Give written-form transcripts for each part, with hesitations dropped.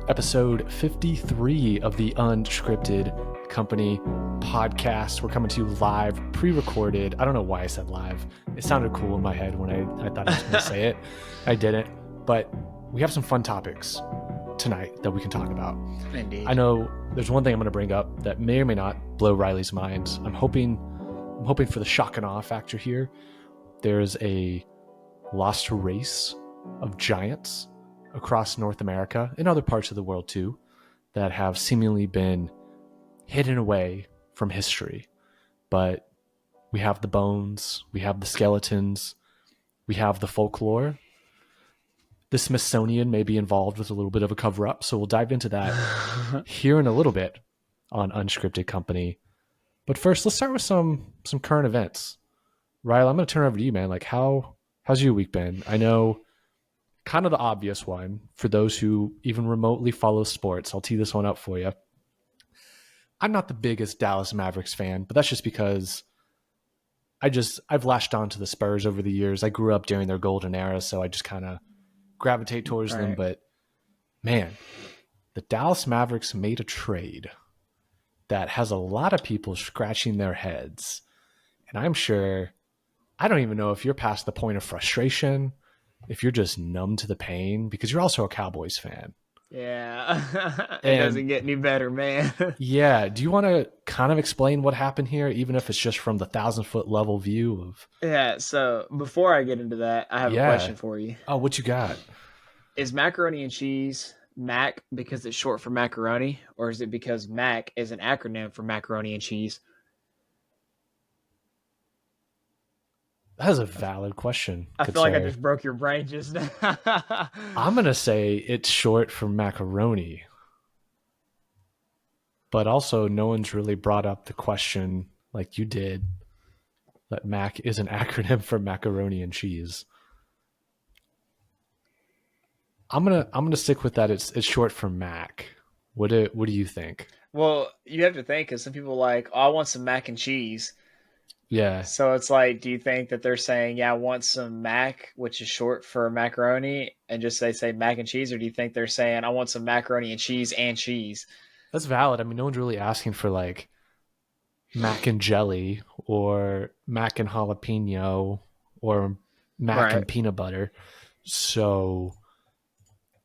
episode 53 of the Unscripted Company podcast. We're coming to you live, pre-recorded. I don't know why I said live. It sounded cool in my head when I thought I was going to say it. I didn't. But we have some fun topics tonight that we can talk about. Indeed. I know there's one thing I'm going to bring up that may or may not blow Riley's mind. I'm hoping for the shock and awe factor here. There's a lost race of giants across North America and other parts of the world too that have seemingly been hidden away from history. But we have the bones, we have the skeletons, we have the folklore. The Smithsonian may be involved with a little bit of a cover-up, so we'll dive into that here in a little bit on Unscripted Company. But first, let's start with some current events. Riley, I'm going to turn it over to you, man. Like, how's your week been? I know kind of the obvious one for those who even remotely follow sports. I'll tee this one up for you. I'm not the biggest Dallas Mavericks fan, but that's just because I've latched on to the Spurs over the years. I grew up during their golden era, so I just kind of gravitate towards them. But man, the Dallas Mavericks made a trade that has a lot of people scratching their heads. And I'm sure, I don't even know if you're past the point of frustration, if you're just numb to the pain, because you're also a Cowboys fan. Yeah. It doesn't get any better, man. Yeah. Do you want to kind of explain what happened here, even if it's just from the 1,000-foot level view of... Yeah. So before I get into that, I have a question for you. Oh, what you got? Is macaroni and cheese Mac because it's short for macaroni, or is it because Mac is an acronym for macaroni and cheese? That is a valid question. I feel like I just broke your brain just now. I'm going to say it's short for macaroni. But also, no one's really brought up the question like you did that Mac is an acronym for macaroni and cheese. I'm gonna stick with that. It's short for Mac. What do you think? Well, you have to think, because some people are like, oh, I want some mac and cheese. Yeah. So it's like, do you think that they're saying, yeah, I want some mac, which is short for macaroni, and just they say mac and cheese? Or do you think they're saying, I want some macaroni and cheese? That's valid. I mean, no one's really asking for like mac and jelly or mac and jalapeno or mac and peanut butter. So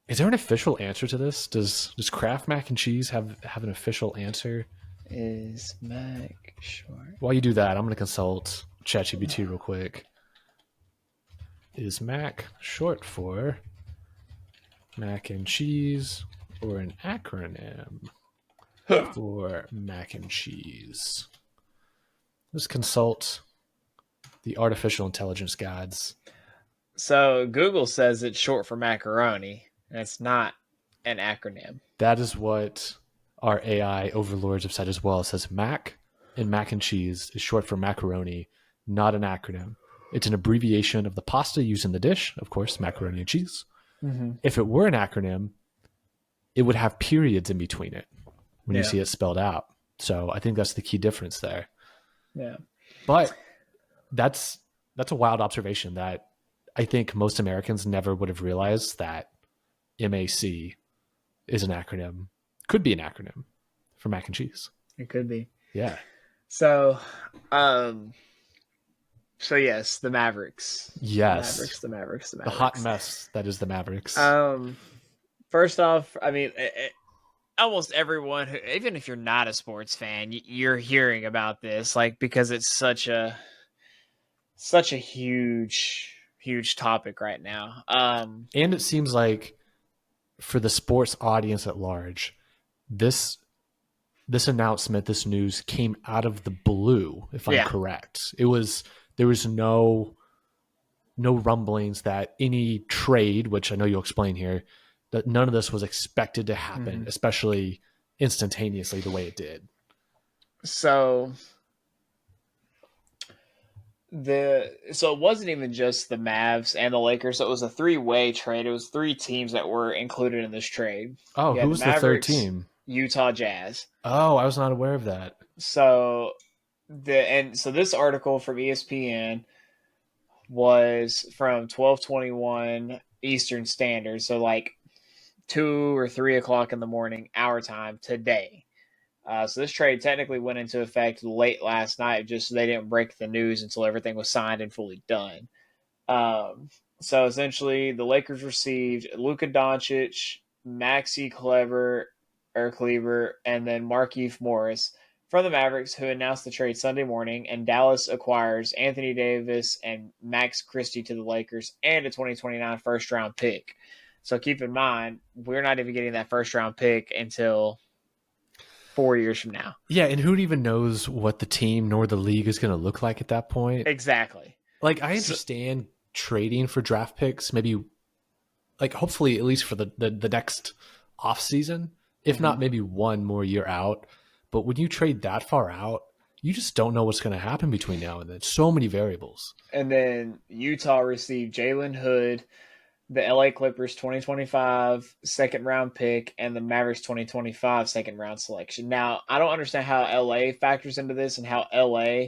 is there an official answer to this? Does Kraft mac and cheese have an official answer? Is Mac short? While you do that, I'm going to consult ChatGPT real quick. Is Mac short for mac and cheese or an acronym for mac and cheese? Let's consult the artificial intelligence gods. So Google says it's short for macaroni, and it's not an acronym. That is what our AI overlords have said as well. It says Mac and mac and cheese is short for macaroni, not an acronym. It's an abbreviation of the pasta used in the dish, of course, macaroni and cheese. Mm-hmm. If it were an acronym, it would have periods in between it when you see it spelled out. So I think that's the key difference there. Yeah. But that's a wild observation that I think most Americans never would have realized, that MAC is an acronym. Could be an acronym for mac and cheese. It could be. Yeah. So yes, the Mavericks. Yes. The Mavericks. The hot mess that is the Mavericks. First off, I mean, almost everyone, even if you're not a sports fan, you're hearing about this, like, because it's such a huge topic right now. And it seems like for the sports audience at large, this announcement, this news came out of the blue, if I'm correct. There was no rumblings that any trade, which I know you'll explain here, that none of this was expected to happen, especially instantaneously the way it did. So it wasn't even just the Mavs and the Lakers. So it was a 3-way trade. It was 3 teams that were included in this trade. Oh, who was the third team? Utah Jazz. Oh, I was not aware of that. So this article from ESPN was from 12/21 Eastern Standard. So like 2 or 3 o'clock in the morning, our time today. So this trade technically went into effect late last night, just so they didn't break the news until everything was signed and fully done. So essentially, the Lakers received Luka Dončić, Maxi Kleber, and then Markieff Morris from the Mavericks, who announced the trade Sunday morning. And Dallas acquires Anthony Davis and Max Christie to the Lakers and a 2029 first round pick. So keep in mind, we're not even getting that first round pick until 4 years from now. Yeah, and who even knows what the team nor the league is going to look like at that point? Exactly. Like, I understand trading for draft picks, maybe, like, hopefully at least for the next off season, if not maybe one more year out. But when you trade that far out, you just don't know what's going to happen between now and then. So many variables. And then Utah received Jalen Hood, the LA Clippers 2025 second round pick, and the Mavericks 2025 second round selection. Now, I don't understand how LA factors into this and how LA,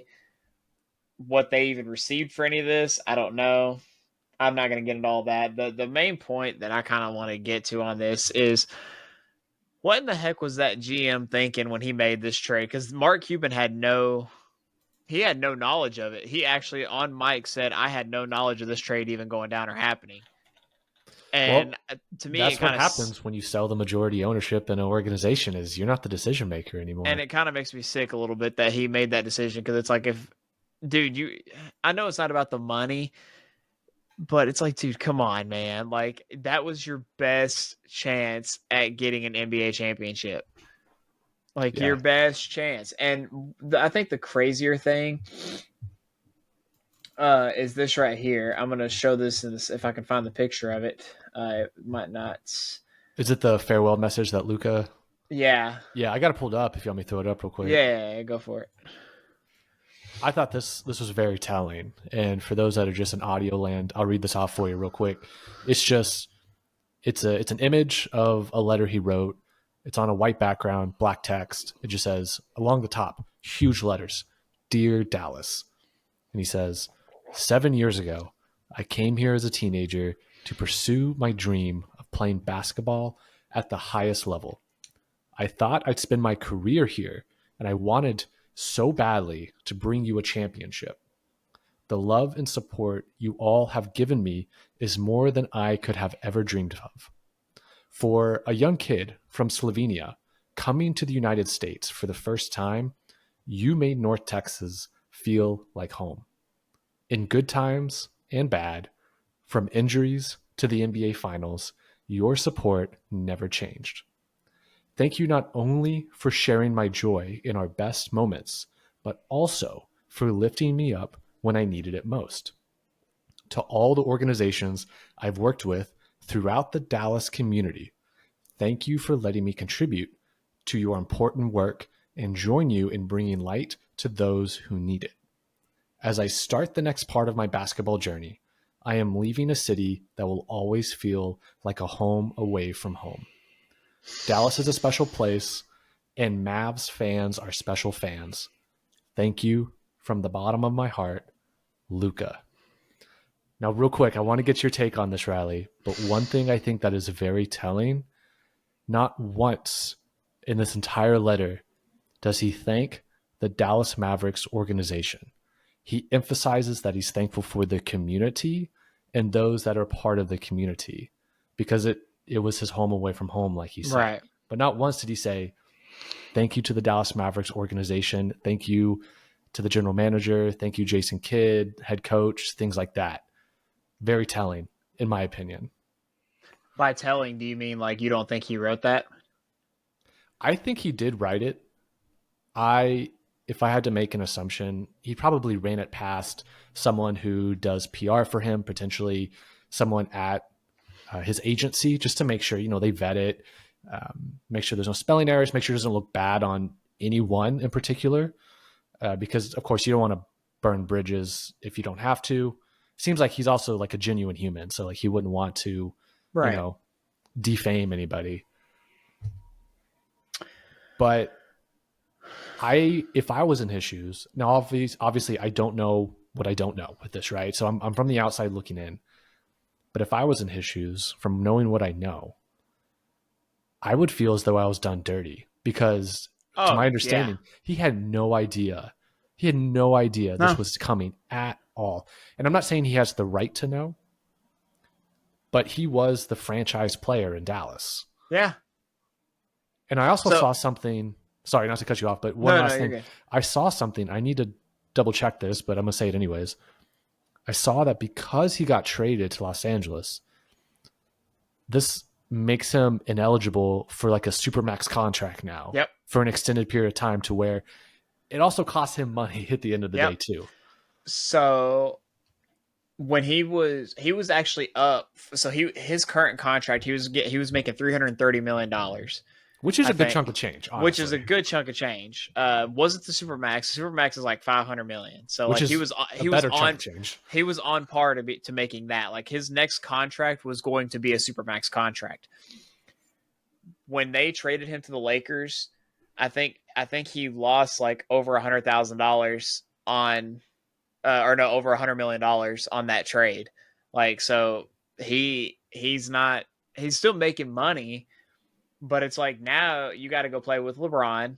what they even received for any of this. I don't know. I'm not going to get into all that. The main point that I kind of want to get to on this is, what in the heck was that GM thinking when he made this trade? Because Mark Cuban had no knowledge of it. He actually on mic said, I had no knowledge of this trade even going down or happening. And to me, that's what happens when you sell the majority ownership in an organization, is you're not the decision maker anymore. And it kind of makes me sick a little bit that he made that decision, because it's like, I know it's not about the money, but it's like, dude, come on, man. Like, that was your best chance at getting an NBA championship. Like, your best chance. And I think the crazier thing is this right here. I'm going to show this if I can find the picture of it. It might not. Is it the farewell message that Luka? Yeah. Yeah, I got it pulled up if you want me to throw it up real quick. Yeah, go for it. I thought this was very telling. And for those that are just in audio land, I'll read this off for you real quick. It's an image of a letter he wrote. It's on a white background, black text. It just says, along the top, huge letters, "Dear Dallas." And he says, 7 years ago, I came here as a teenager to pursue my dream of playing basketball at the highest level. I thought I'd spend my career here, and I wanted so badly to bring you a championship. The love and support you all have given me is more than I could have ever dreamed of. For a young kid from Slovenia coming to the United States for the first time, you made North Texas feel like home. In good times and bad, from injuries to the NBA Finals, your support never changed. Thank you not only for sharing my joy in our best moments, but also for lifting me up when I needed it most. To all the organizations I've worked with throughout the Dallas community, thank you for letting me contribute to your important work and join you in bringing light to those who need it. As I start the next part of my basketball journey, I am leaving a city that will always feel like a home away from home. Dallas is a special place, and Mavs fans are special fans. Thank you from the bottom of my heart, Luka. Now, real quick, I want to get your take on this, Riley, but one thing I think that is very telling, not once in this entire letter does he thank the Dallas Mavericks organization. He emphasizes that he's thankful for the community and those that are part of the community, because it was his home away from home, like he said. Right. But not once did he say, thank you to the Dallas Mavericks organization. Thank you to the general manager. Thank you, Jason Kidd, head coach, things like that. Very telling, in my opinion. By telling, do you mean like you don't think he wrote that? I think he did write it. If I had to make an assumption, he probably ran it past someone who does PR for him, potentially someone at his agency, just to make sure, they vet it, make sure there's no spelling errors, make sure it doesn't look bad on anyone in particular, because of course you don't want to burn bridges if you don't have to. Seems like he's also like a genuine human, so like he wouldn't want to, defame anybody. But if I was in his shoes, now obviously I don't know what I don't know with this, right? So I'm from the outside looking in. But if I was in his shoes, from knowing what I know, I would feel as though I was done dirty because, to my understanding, he had no idea. He had no idea this was coming at all. And I'm not saying he has the right to know, but he was the franchise player in Dallas. Yeah. And I also saw something. Sorry, not to cut you off, but one last thing. I saw something. I need to double check this, but I'm going to say it anyways. I saw that because he got traded to Los Angeles, this makes him ineligible for like a supermax contract now for an extended period of time, to where it also costs him money at the end of the day too. So when he was actually up, so his current contract, he was making $330 million. Which is a good chunk of change, honestly. Which is a good chunk of change. Wasn't the Supermax? The Supermax is like $500 million. So like he was on par to making that. Like his next contract was going to be a Supermax contract. When they traded him to the Lakers, I think he lost like over $100,000 on, over $100 million on that trade. Like, so he's still making money. But it's like, now you got to go play with LeBron.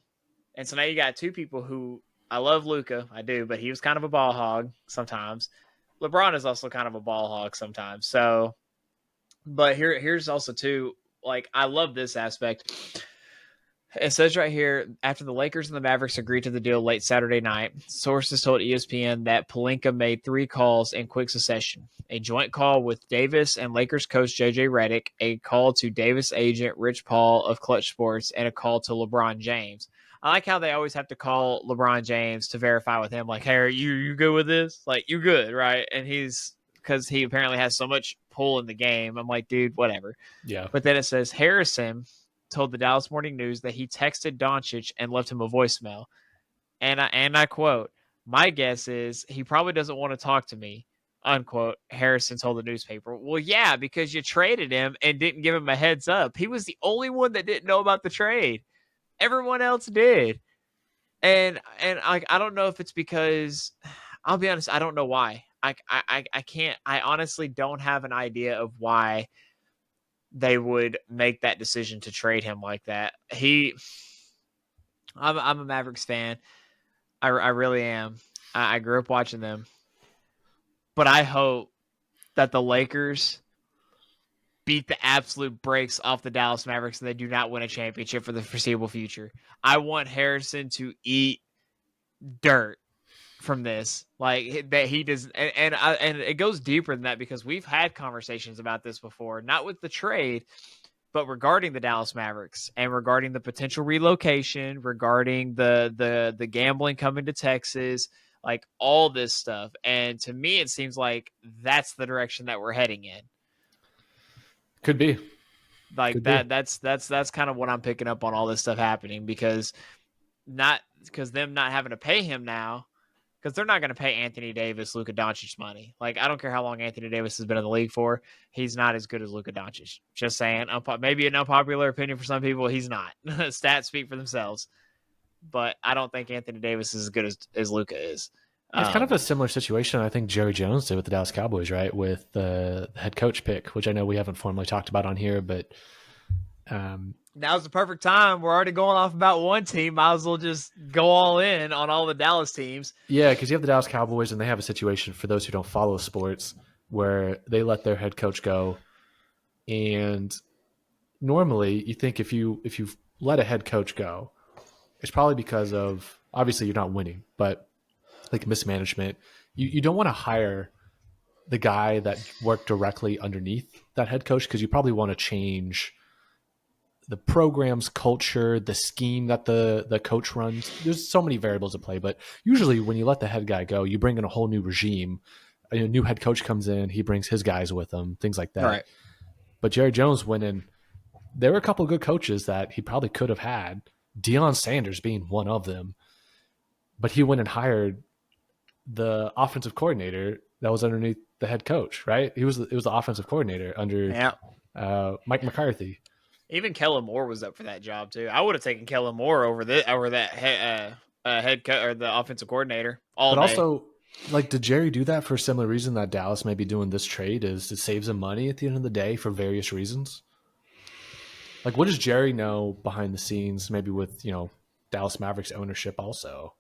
And so now you got two people who, I love Luka, I do, but he was kind of a ball hog sometimes. LeBron is also kind of a ball hog sometimes. So, but here's also too, like, I love this aspect. It says right here, after the Lakers and the Mavericks agreed to the deal late Saturday night, sources told ESPN that Pelinka made 3 calls in quick succession. A joint call with Davis and Lakers coach J.J. Redick, a call to Davis agent Rich Paul of Clutch Sports, and a call to LeBron James. I like how they always have to call LeBron James to verify with him, like, hey, are you good with this? Like, you good, right? And because he apparently has so much pull in the game. I'm like, dude, whatever. Yeah. But then it says Harrison told the Dallas Morning News that he texted Dončić and left him a voicemail. And I quote, "My guess is he probably doesn't want to talk to me," unquote, Harrison told the newspaper. Well, yeah, because you traded him and didn't give him a heads up. He was the only one that didn't know about the trade. Everyone else did. And I don't know if it's because, I'll be honest, I don't know why. I honestly don't have an idea of why they would make that decision to trade him like that. I'm a Mavericks fan. I really am. I grew up watching them. But I hope that the Lakers beat the absolute brakes off the Dallas Mavericks and they do not win a championship for the foreseeable future. I want Harrison to eat dirt from this, like that he does, and it goes deeper than that, because we've had conversations about this before, not with the trade, but regarding the Dallas Mavericks and regarding the potential relocation, regarding the gambling coming to Texas, like all this stuff. And to me, it seems like that's the direction that we're heading in. Could be. Like Could that. Be. That's kind of what I'm picking up on all this stuff happening, because them not having to pay him now. Because they're not going to pay Anthony Davis, Luka Dončić money. Like, I don't care how long Anthony Davis has been in the league for. He's not as good as Luka Dončić. Just saying. Maybe an unpopular opinion for some people. He's not. Stats speak for themselves. But I don't think Anthony Davis is as good as Luka is. It's kind of a similar situation I think Jerry Jones did with the Dallas Cowboys, right? With the head coach pick, which I know we haven't formally talked about on here, but now's the perfect time. We're already going off about one team. Might as well just go all in on all the Dallas teams. Yeah, because you have the Dallas Cowboys, and they have a situation, for those who don't follow sports, where they let their head coach go. And normally, you think if you let a head coach go, it's probably because of, obviously you're not winning, but like mismanagement. You don't want to hire the guy that worked directly underneath that head coach, because you probably want to change the program's culture, the scheme that the coach runs. There's so many variables at play, but usually when you let the head guy go, you bring in a whole new regime. A new head coach comes in, he brings his guys with him, things like that. Right. But Jerry Jones went in. There were a couple of good coaches that he probably could have had, Deion Sanders being one of them. But he went and hired the offensive coordinator that was underneath the head coach, right? It was the offensive coordinator under Mike McCarthy. Even Kellen Moore was up for that job too. I would have taken Kellen Moore over that head coach or the offensive coordinator all day. But also, like, did Jerry do that for a similar reason that Dallas may be doing this trade? Is it saves him money at the end of the day for various reasons? Like, what does Jerry know behind the scenes, maybe with, Dallas Mavericks ownership also?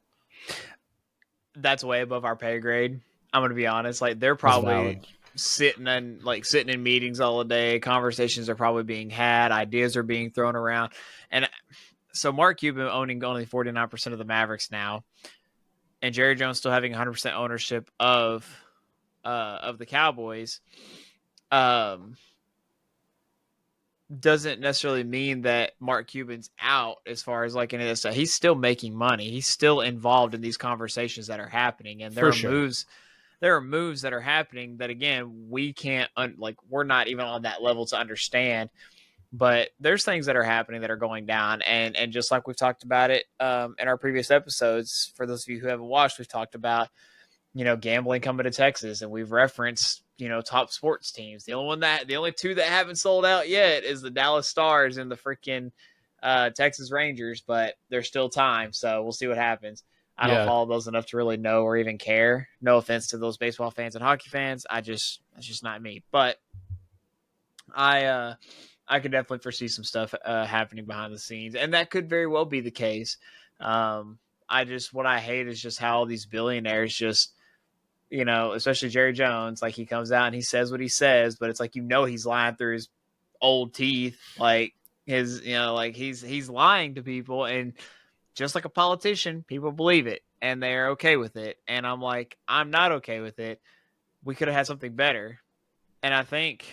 That's way above our pay grade. I'm going to be honest. Like, they're That's probably valid. sitting in meetings all day. Conversations are probably being had. Ideas are being thrown around. And so Mark Cuban owning only 49% of the Mavericks now, and Jerry Jones still having 100% ownership of the Cowboys, doesn't necessarily mean that Mark Cuban's out as far as like any of this stuff. He's still making money. He's still involved in these conversations that are happening, and For sure. there are moves that are happening that, again, we can't we're not even on that level to understand. But there's things that are happening that are going down, and just like we've talked about it in our previous episodes, for those of you who haven't watched, we've talked about gambling coming to Texas, and we've referenced top sports teams. The only two that haven't sold out yet is the Dallas Stars and the freaking Texas Rangers, but there's still time, so we'll see what happens. I don't Yeah. follow those enough to really know or even care. No offense to those baseball fans and hockey fans. That's just not me. But I could definitely foresee some stuff happening behind the scenes, and that could very well be the case. What I hate is just how all these billionaires just, especially Jerry Jones, like, he comes out and he says what he says, but it's like, he's lying through his old teeth, like he's lying to people, and just like a politician, people believe it and they're okay with it, and I'm like, I'm not okay with it. We could have had something better, and I think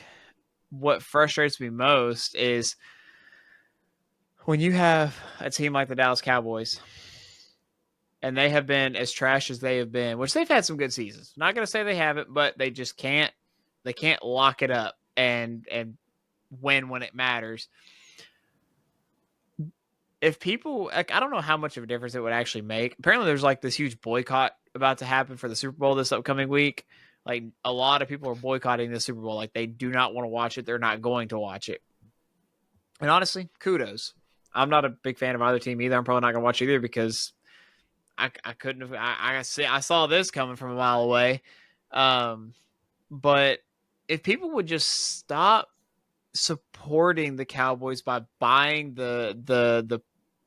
what frustrates me most is when you have a team like the Dallas Cowboys, and they have been as trash as they have been, which they've had some good seasons. Not going to say they haven't, but they just can't. They can't lock it up and win when it matters. If people, I don't know how much of a difference it would actually make. Apparently, there's like this huge boycott about to happen for the Super Bowl this upcoming week. Like, a lot of people are boycotting the Super Bowl. Like, they do not want to watch it. They're not going to watch it. And honestly, kudos. I'm not a big fan of either team either. I'm probably not going to watch either because I couldn't have. I saw this coming from a mile away. But if people would just stop supporting the Cowboys by buying the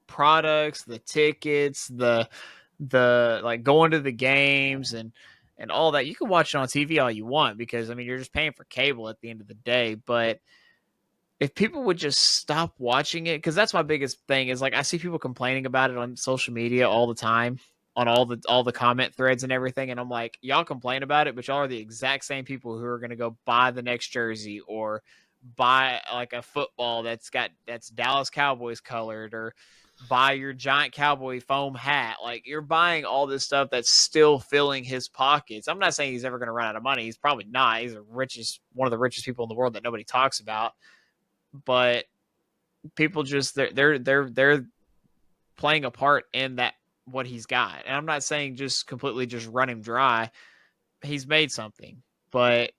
products, the tickets, the like going to the games and all that, you can watch it on TV all you want because, I mean, you're just paying for cable at the end of the day. But if people would just stop watching it, because that's my biggest thing is, like, I see people complaining about it on social media all the time, on all the comment threads and everything, and I'm like, y'all complain about it, but y'all are the exact same people who are going to go buy the next jersey or buy like a football that's Dallas Cowboys colored, or buy your giant cowboy foam hat. Like, you're buying all this stuff that's still filling his pockets. I'm not saying he's ever going to run out of money. He's probably not. He's one of the richest people in the world that nobody talks about. But people just they're playing a part in that, what he's got. And I'm not saying just completely just run him dry. He's made something, but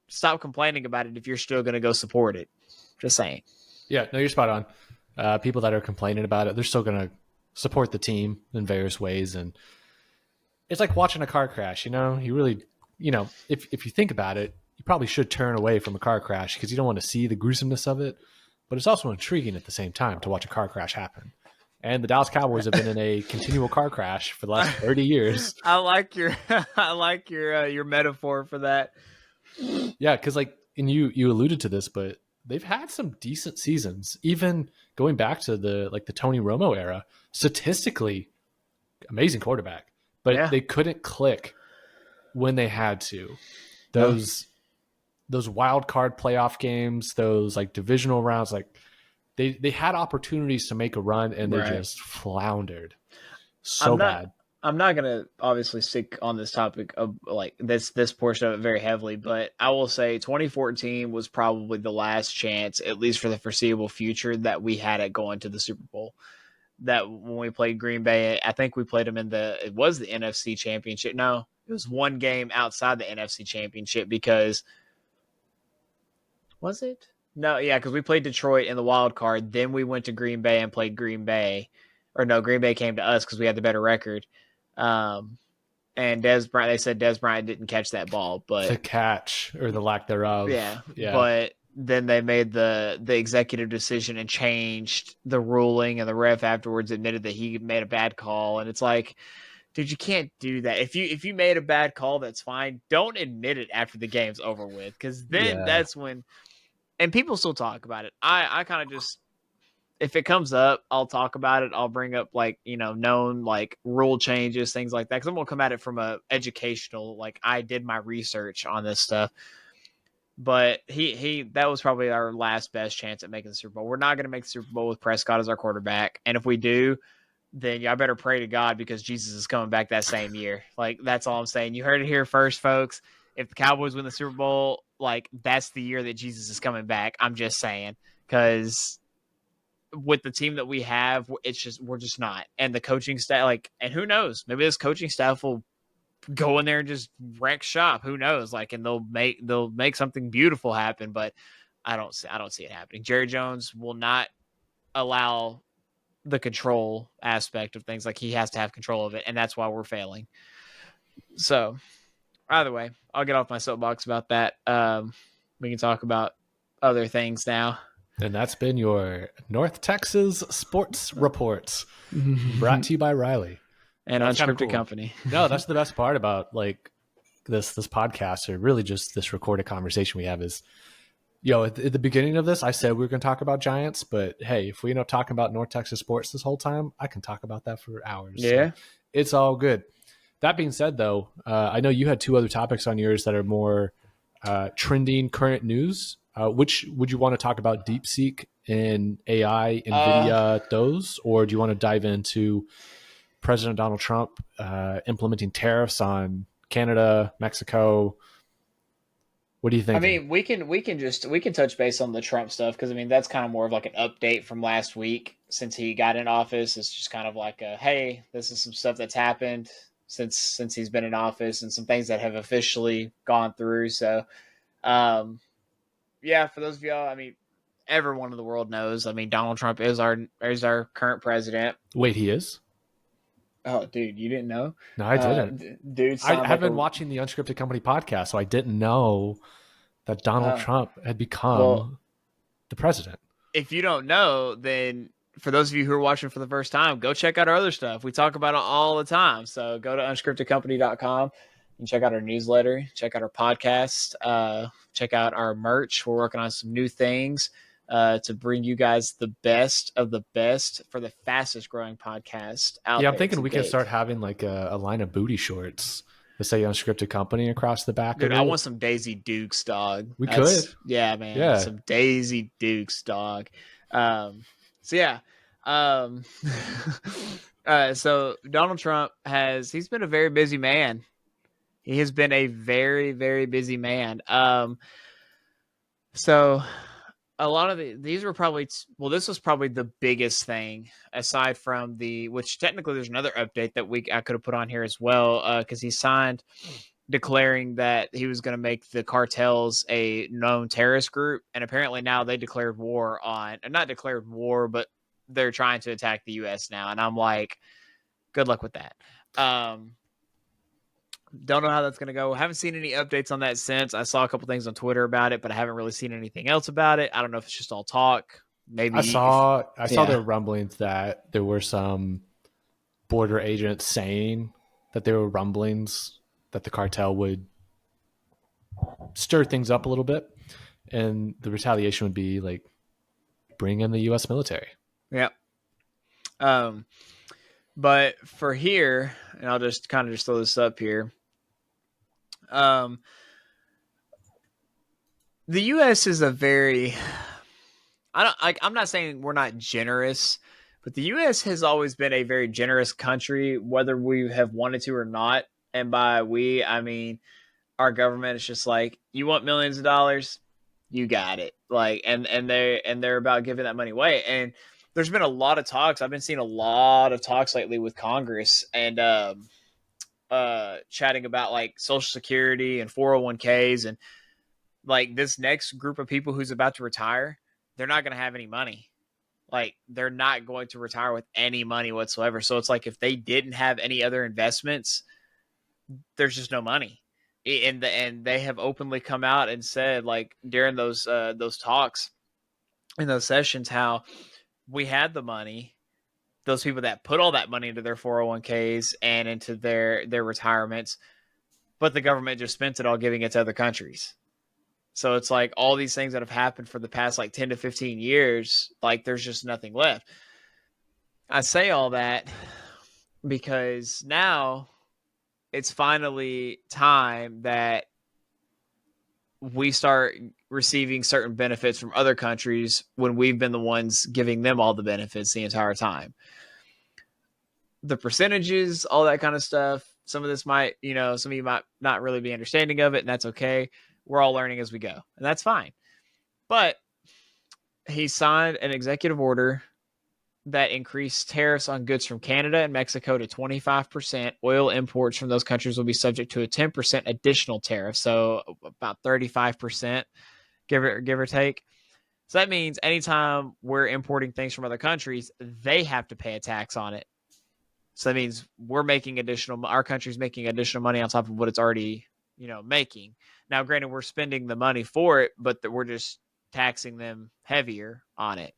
stop complaining about it if you're still going to go support it. Just saying. Yeah, no, you're spot on. People that are complaining about it, they're still going to support the team in various ways. And it's like watching a car crash, you really, if you think about it, you probably should turn away from a car crash because you don't want to see the gruesomeness of it. But it's also intriguing at the same time to watch a car crash happen. And the Dallas Cowboys have been in a continual car crash for the last 30 years. I like your metaphor for that. Yeah, because and you alluded to this, but they've had some decent seasons, even going back to the Tony Romo era. Statistically, amazing quarterback, but they couldn't click when they had to. Those wild card playoff games, those divisional rounds, they had opportunities to make a run and they just floundered so bad. I'm not going to obviously stick on this topic of this portion of it very heavily, but I will say 2014 was probably the last chance, at least for the foreseeable future, that we had at going to the Super Bowl. That when we played Green Bay, I think we played them it was the NFC Championship. No, it was one game outside the NFC Championship because was it? No, yeah, because we played Detroit in the wild card. Then we went to Green Bay and played Green Bay. Or no, Green Bay came to us because we had the better record. And Dez Bryant, they said Dez Bryant didn't catch that ball, but the catch or the lack thereof. Yeah. But then they made the executive decision and changed the ruling, and the ref afterwards admitted that he made a bad call. And it's like, dude, you can't do that. If you made a bad call, that's fine. Don't admit it after the game's over with, because then that's when. And people still talk about it. I kind of just, if it comes up, I'll talk about it. I'll bring up like, known like rule changes, things like that. Because I'm gonna come at it from a educational, like I did my research on this stuff. But that was probably our last best chance at making the Super Bowl. We're not gonna make the Super Bowl with Prescott as our quarterback. And if we do, then y'all better pray to God, because Jesus is coming back that same year. Like, that's all I'm saying. You heard it here first, folks. If the Cowboys win the Super Bowl, like, that's the year that Jesus is coming back. I'm just saying, because with the team that we have, we're just not. And the coaching staff, like, and who knows? Maybe this coaching staff will go in there and just wreck shop. Who knows? Like, and they'll make something beautiful happen. But I don't see it happening. Jerry Jones will not allow the control aspect of things. Like, he has to have control of it, and that's why we're failing. So either way, I'll get off my soapbox about that. We can talk about other things now. And that's been your North Texas Sports Reports, brought to you by Riley and Unscripted Company. No, that's the best part about like this podcast, or really just this recorded conversation we have, is at the beginning of this, I said we were going to talk about Giants, but hey, if we end up talking about North Texas sports this whole time, I can talk about that for hours. Yeah. So it's all good. That being said, though, I know you had 2 other topics on yours that are more trending current news. Which would you want to talk about? DeepSeek and AI, NVIDIA, those? Or do you want to dive into President Donald Trump implementing tariffs on Canada, Mexico? What do you think? I mean, we can touch base on the Trump stuff, because I mean, that's kind of more of like an update from last week since he got in office. It's just kind of like hey, this is some stuff that's happened since he's been in office, and some things that have officially gone through. So, yeah, for those of y'all, I mean, everyone in the world knows. I mean, Donald Trump is our current president. Wait, he is? Oh, dude, you didn't know? No, I didn't. Dude, I have been watching the Unscripted Company podcast, so I didn't know that Donald Trump had become the president. If you don't know, then for those of you who are watching for the first time, go check out our other stuff. We talk about it all the time. So go to unscriptedcompany.com and check out our newsletter, check out our podcast, check out our merch. We're working on some new things to bring you guys the best of the best for the fastest growing podcast out there. Yeah, I'm thinking we can start having like a line of booty shorts that say Unscripted Company across the back. Dude, of it. I want some Daisy Dukes, dog. We could. Yeah, man. Yeah. Some Daisy Dukes, dog. So yeah. So Donald Trump he's been a very busy man. He has been a very, very busy man. So a lot of these were probably, this was probably the biggest thing, aside from which technically there's another update that I could have put on here as well, because he signed declaring that he was going to make the cartels a known terrorist group. And apparently now they declared war not declared war, but they're trying to attack the U.S. now. And I'm like, good luck with that. Don't know how that's going to go. Haven't seen any updates on that since. I saw a couple things on Twitter about it, but I haven't really seen anything else about it. I don't know if it's just all talk. Maybe I saw there were rumblings that there were some border agents saying that there were rumblings that the cartel would stir things up a little bit, and the retaliation would be like bring in the U.S. military. Yeah. But for here, and I'll just kind of throw this up here. The U.S. is a very, I'm not saying we're not generous, but the U.S. has always been a very generous country, whether we have wanted to or not. And by we, I mean our government is just like, you want millions of dollars, you got it. Like, and they're about giving that money away. And there's been a lot of talks. I've been seeing a lot of talks lately with Congress and chatting about like Social Security and 401ks, and like this next group of people who's about to retire, they're not going to have any money. Like, they're not going to retire with any money whatsoever. So it's like if they didn't have any other investments, there's just no money. and they have openly come out and said, like, during those talks in those sessions, how we had the money, those people that put all that money into their 401ks and into their retirements, but the government just spent it all giving it to other countries. So it's like all these things that have happened for the past like 10 to 15 years, like there's just nothing left. I say all that because now it's finally time that we start receiving certain benefits from other countries when we've been the ones giving them all the benefits the entire time. The percentages, all that kind of stuff, some of this might, some of you might not really be understanding of it, and that's okay. We're all learning as we go, and that's fine. But he signed an executive order that increased tariffs on goods from Canada and Mexico to 25%. Oil imports from those countries will be subject to a 10% additional tariff, so about 35%, give or take. So that means anytime we're importing things from other countries, they have to pay a tax on it. So that means our country's making additional money on top of what it's already, making. Now, granted, we're spending the money for it, but we're just taxing them heavier on it.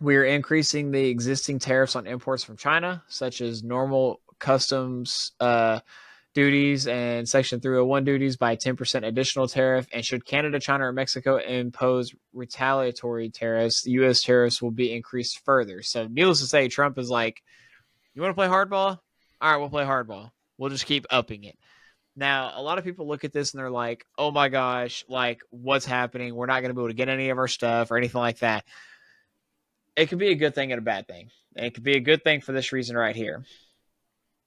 We're increasing the existing tariffs on imports from China, such as normal customs duties and Section 301 duties by 10% additional tariff. And should Canada, China, or Mexico impose retaliatory tariffs, the U.S. tariffs will be increased further. So needless to say, Trump is like, you want to play hardball? All right, we'll play hardball. We'll just keep upping it. Now, a lot of people look at this and they're like, oh my gosh, like what's happening? We're not going to be able to get any of our stuff or anything like that. It could be a good thing and a bad thing. And it could be a good thing for this reason right here.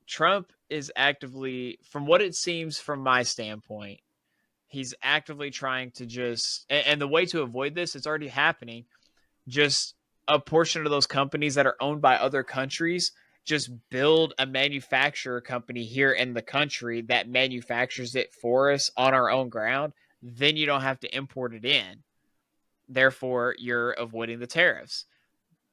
Trump is actively, from what it seems from my standpoint, he's actively trying to just, and the way to avoid this, it's already happening, just a portion of those companies that are owned by other countries, just build a manufacturer company here in the country that manufactures it for us on our own ground. Then you don't have to import it in. Therefore, you're avoiding the tariffs.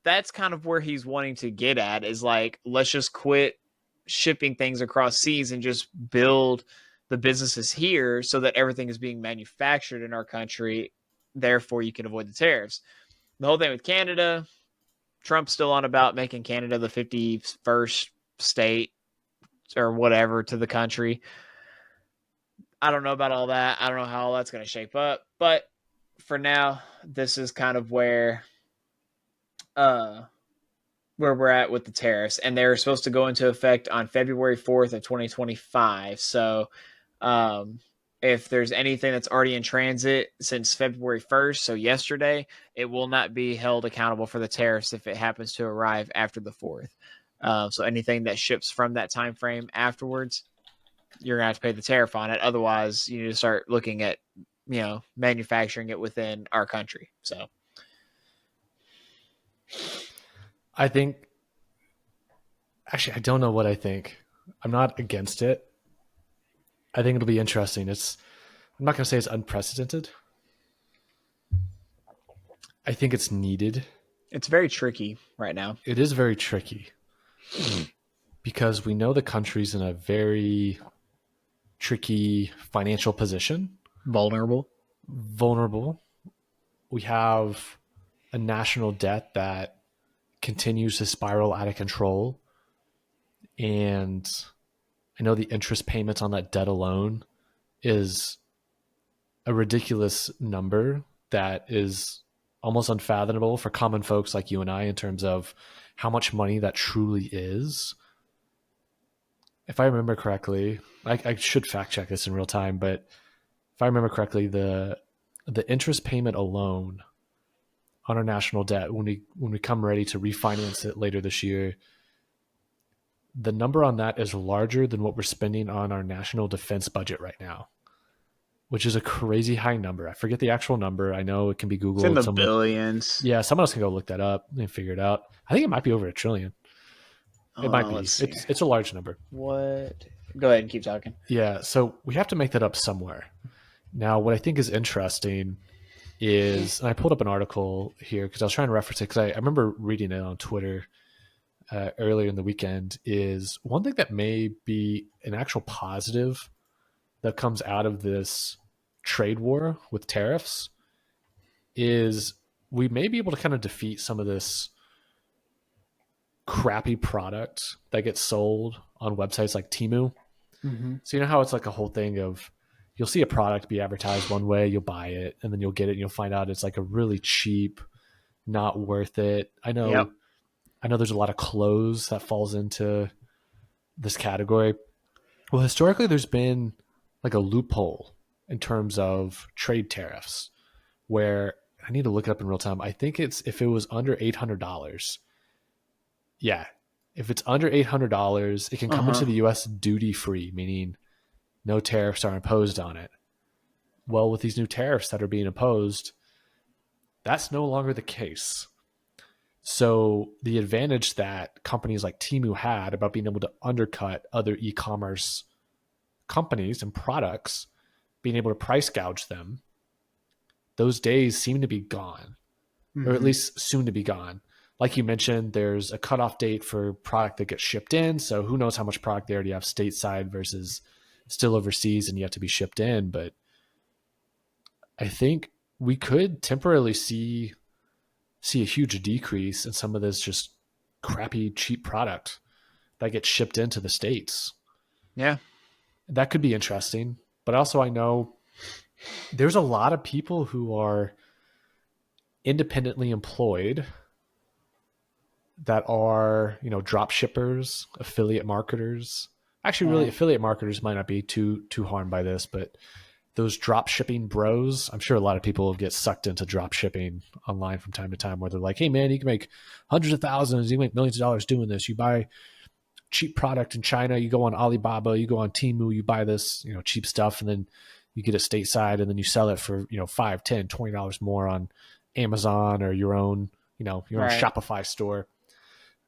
That's kind of where he's wanting to get at, is like, let's just quit shipping things across seas and just build the businesses here so that everything is being manufactured in our country. Therefore, you can avoid the tariffs. The whole thing with Canada, Trump's still on about making Canada the 51st state or whatever to the country. I don't know about all that. I don't know how all that's going to shape up. But for now, this is kind of where we're at with the tariffs, and they're supposed to go into effect on February 4th of 2025. So if there's anything that's already in transit since February 1st, so yesterday, it will not be held accountable for the tariffs if it happens to arrive after the 4th. So anything that ships from that time frame afterwards, you're going to have to pay the tariff on it. Otherwise, you need to start looking at, manufacturing it within our country. So I think, actually, I don't know what I think. I'm not against it. I think it'll be interesting. I'm not going to say it's unprecedented. I think it's needed. It's very tricky right now. It is very tricky because we know the country's in a very tricky financial position. Vulnerable. We have a national debt that continues to spiral out of control. And I know the interest payments on that debt alone is a ridiculous number that is almost unfathomable for common folks like you and I in terms of how much money that truly is. If I remember correctly, I should fact check this in real time, but if I remember correctly, the interest payment alone on our national debt, when we come ready to refinance it later this year, the number on that is larger than what we're spending on our national defense budget right now, which is a crazy high number. I forget the actual number. I know it can be Googled. It's in the billions. Yeah, someone else can go look that up and figure it out. I think it might be over $1 trillion. It might be. It's a large number. What? Go ahead and keep talking. Yeah, so we have to make that up somewhere. Now, what I think is interesting is, and I pulled up an article here because I was trying to reference it because I remember reading it on Twitter earlier in the weekend is one thing that may be an actual positive that comes out of this trade war with tariffs is we may be able to kind of defeat some of this crappy product that gets sold on websites like Temu. Mm-hmm. So you know how it's like a whole thing of you'll see a product be advertised one way, you'll buy it, and then you'll get it and you'll find out it's like a really cheap, not worth it. I Yep. know there's a lot of clothes that falls into this category. Well, historically there's been like a loophole in terms of trade tariffs where I need to look it up in real time. I think it's if it was under $800. Yeah. If it's under $800, it can come into the US duty free, meaning no tariffs are imposed on it. Well, with these new tariffs that are being imposed, that's no longer the case. So the advantage that companies like Temu had about being able to undercut other e-commerce companies and products, being able to price gouge them, those days seem to be gone, or at least soon to be gone. Like you mentioned, there's a cutoff date for product that gets shipped in. So who knows how much product they already have stateside versus still overseas and yet to be shipped in. But I think we could temporarily see a huge decrease in some of this just crappy, cheap product that gets shipped into the States. Yeah. That could be interesting. But also I know there's a lot of people who are independently employed that are, drop shippers, affiliate marketers. Actually, really, affiliate marketers might not be too harmed by this, but those drop shipping bros, I'm sure a lot of people get sucked into drop shipping online from time to time where they're like, hey man, you can make hundreds of thousands, you can make millions of dollars doing this. You buy cheap product in China, you go on Alibaba, you go on Temu, you buy this, cheap stuff, and then you get it stateside and then you sell it for, $5, $10, $20 more on Amazon or your own Shopify store.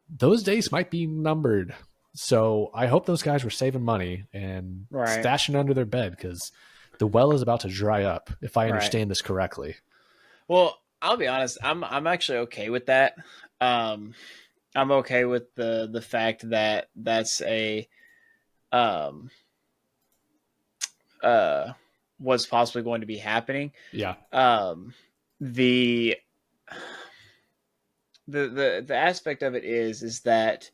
Those days might be numbered. So I hope those guys were saving money and stashing under their bed because the well is about to dry up, if I understand this correctly. Well, I'll be honest. I'm actually okay with that. I'm okay with the fact that that's a what's possibly going to be happening. Yeah. The aspect of it is that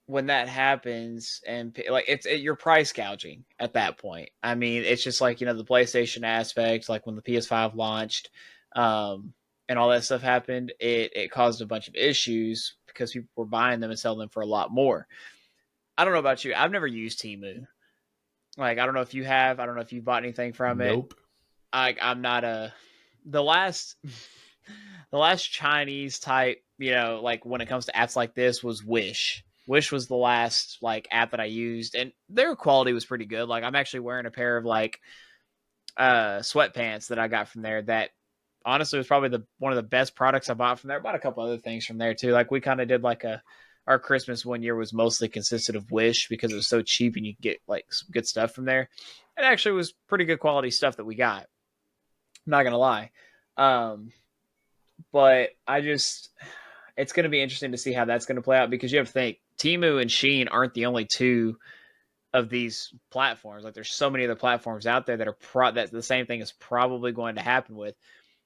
when that happens and like you're price gouging at that point. I mean, it's just like, the PlayStation aspect, like when the PS5 launched, and all that stuff happened, it caused a bunch of issues because people were buying them and selling them for a lot more. I don't know about you. I've never used Temu. Like, I don't know if you have. I don't know if you bought anything from it. Nope. I'm not the last Chinese type, like when it comes to apps like this was Wish. Wish was the last like app that I used, and their quality was pretty good. Like, I'm actually wearing a pair of like sweatpants that I got from there that honestly was probably one of the best products I bought from there. I bought a couple other things from there too. Like, we kind of did like our Christmas one year was mostly consisted of Wish because it was so cheap and you could get like some good stuff from there. It actually was pretty good quality stuff that we got. I'm not gonna lie. But it's going to be interesting to see how that's going to play out because you have to think Temu and Shein aren't the only two of these platforms. Like, there's so many other platforms out there that are that the same thing is probably going to happen with.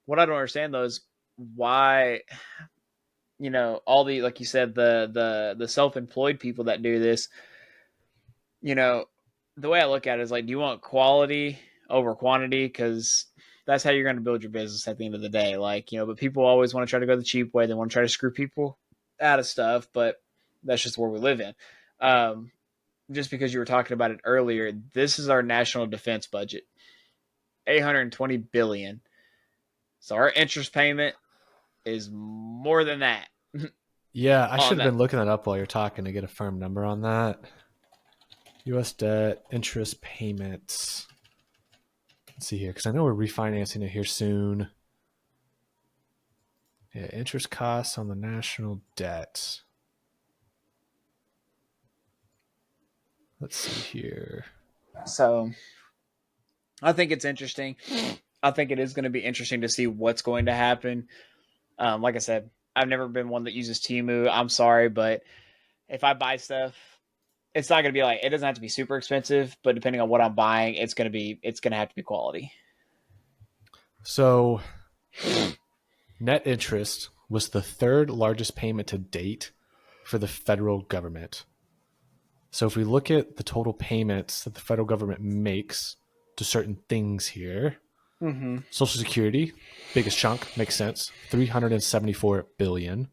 What I don't understand though is why, all the, like you said, the self-employed people that do this, the way I look at it is like, do you want quality over quantity? Because that's how you're going to build your business at the end of the day. Like, but people always want to try to go the cheap way. They want to try to screw people out of stuff, but that's just where we live in. Just because you were talking about it earlier, this is our national defense budget, $820 billion. So our interest payment is more than that. Yeah, I should have been looking that up while you're talking to get a firm number on that. U.S. debt, interest payments. Let's see here, because I know we're refinancing it here soon. Yeah, interest costs on the national debt. Let's see here. So I think it's interesting. I think it is going to be interesting to see what's going to happen. Like I said, I've never been one that uses Temu. I'm sorry, but if I buy stuff, it's not going to be like, it doesn't have to be super expensive, but depending on what I'm buying, it's going to have to be quality. So net interest was the third largest payment to date for the federal government. So if we look at the total payments that the federal government makes to certain things here, Social Security, biggest chunk, makes sense, $374 billion.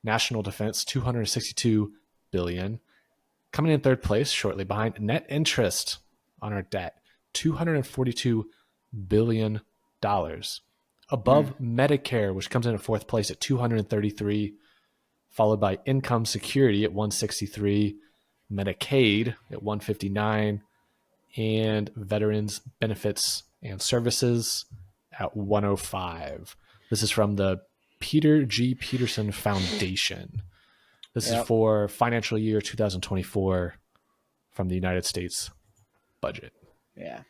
National defense, $262 billion. Coming in third place, shortly behind, net interest on our debt, $242 billion. Above Medicare, which comes in at fourth place at 233, followed by income security at 163, Medicaid at 159, and veterans benefits and services at 105. This is from the Peter G. Peterson Foundation. This is for financial year 2024 from the United States budget. Yeah.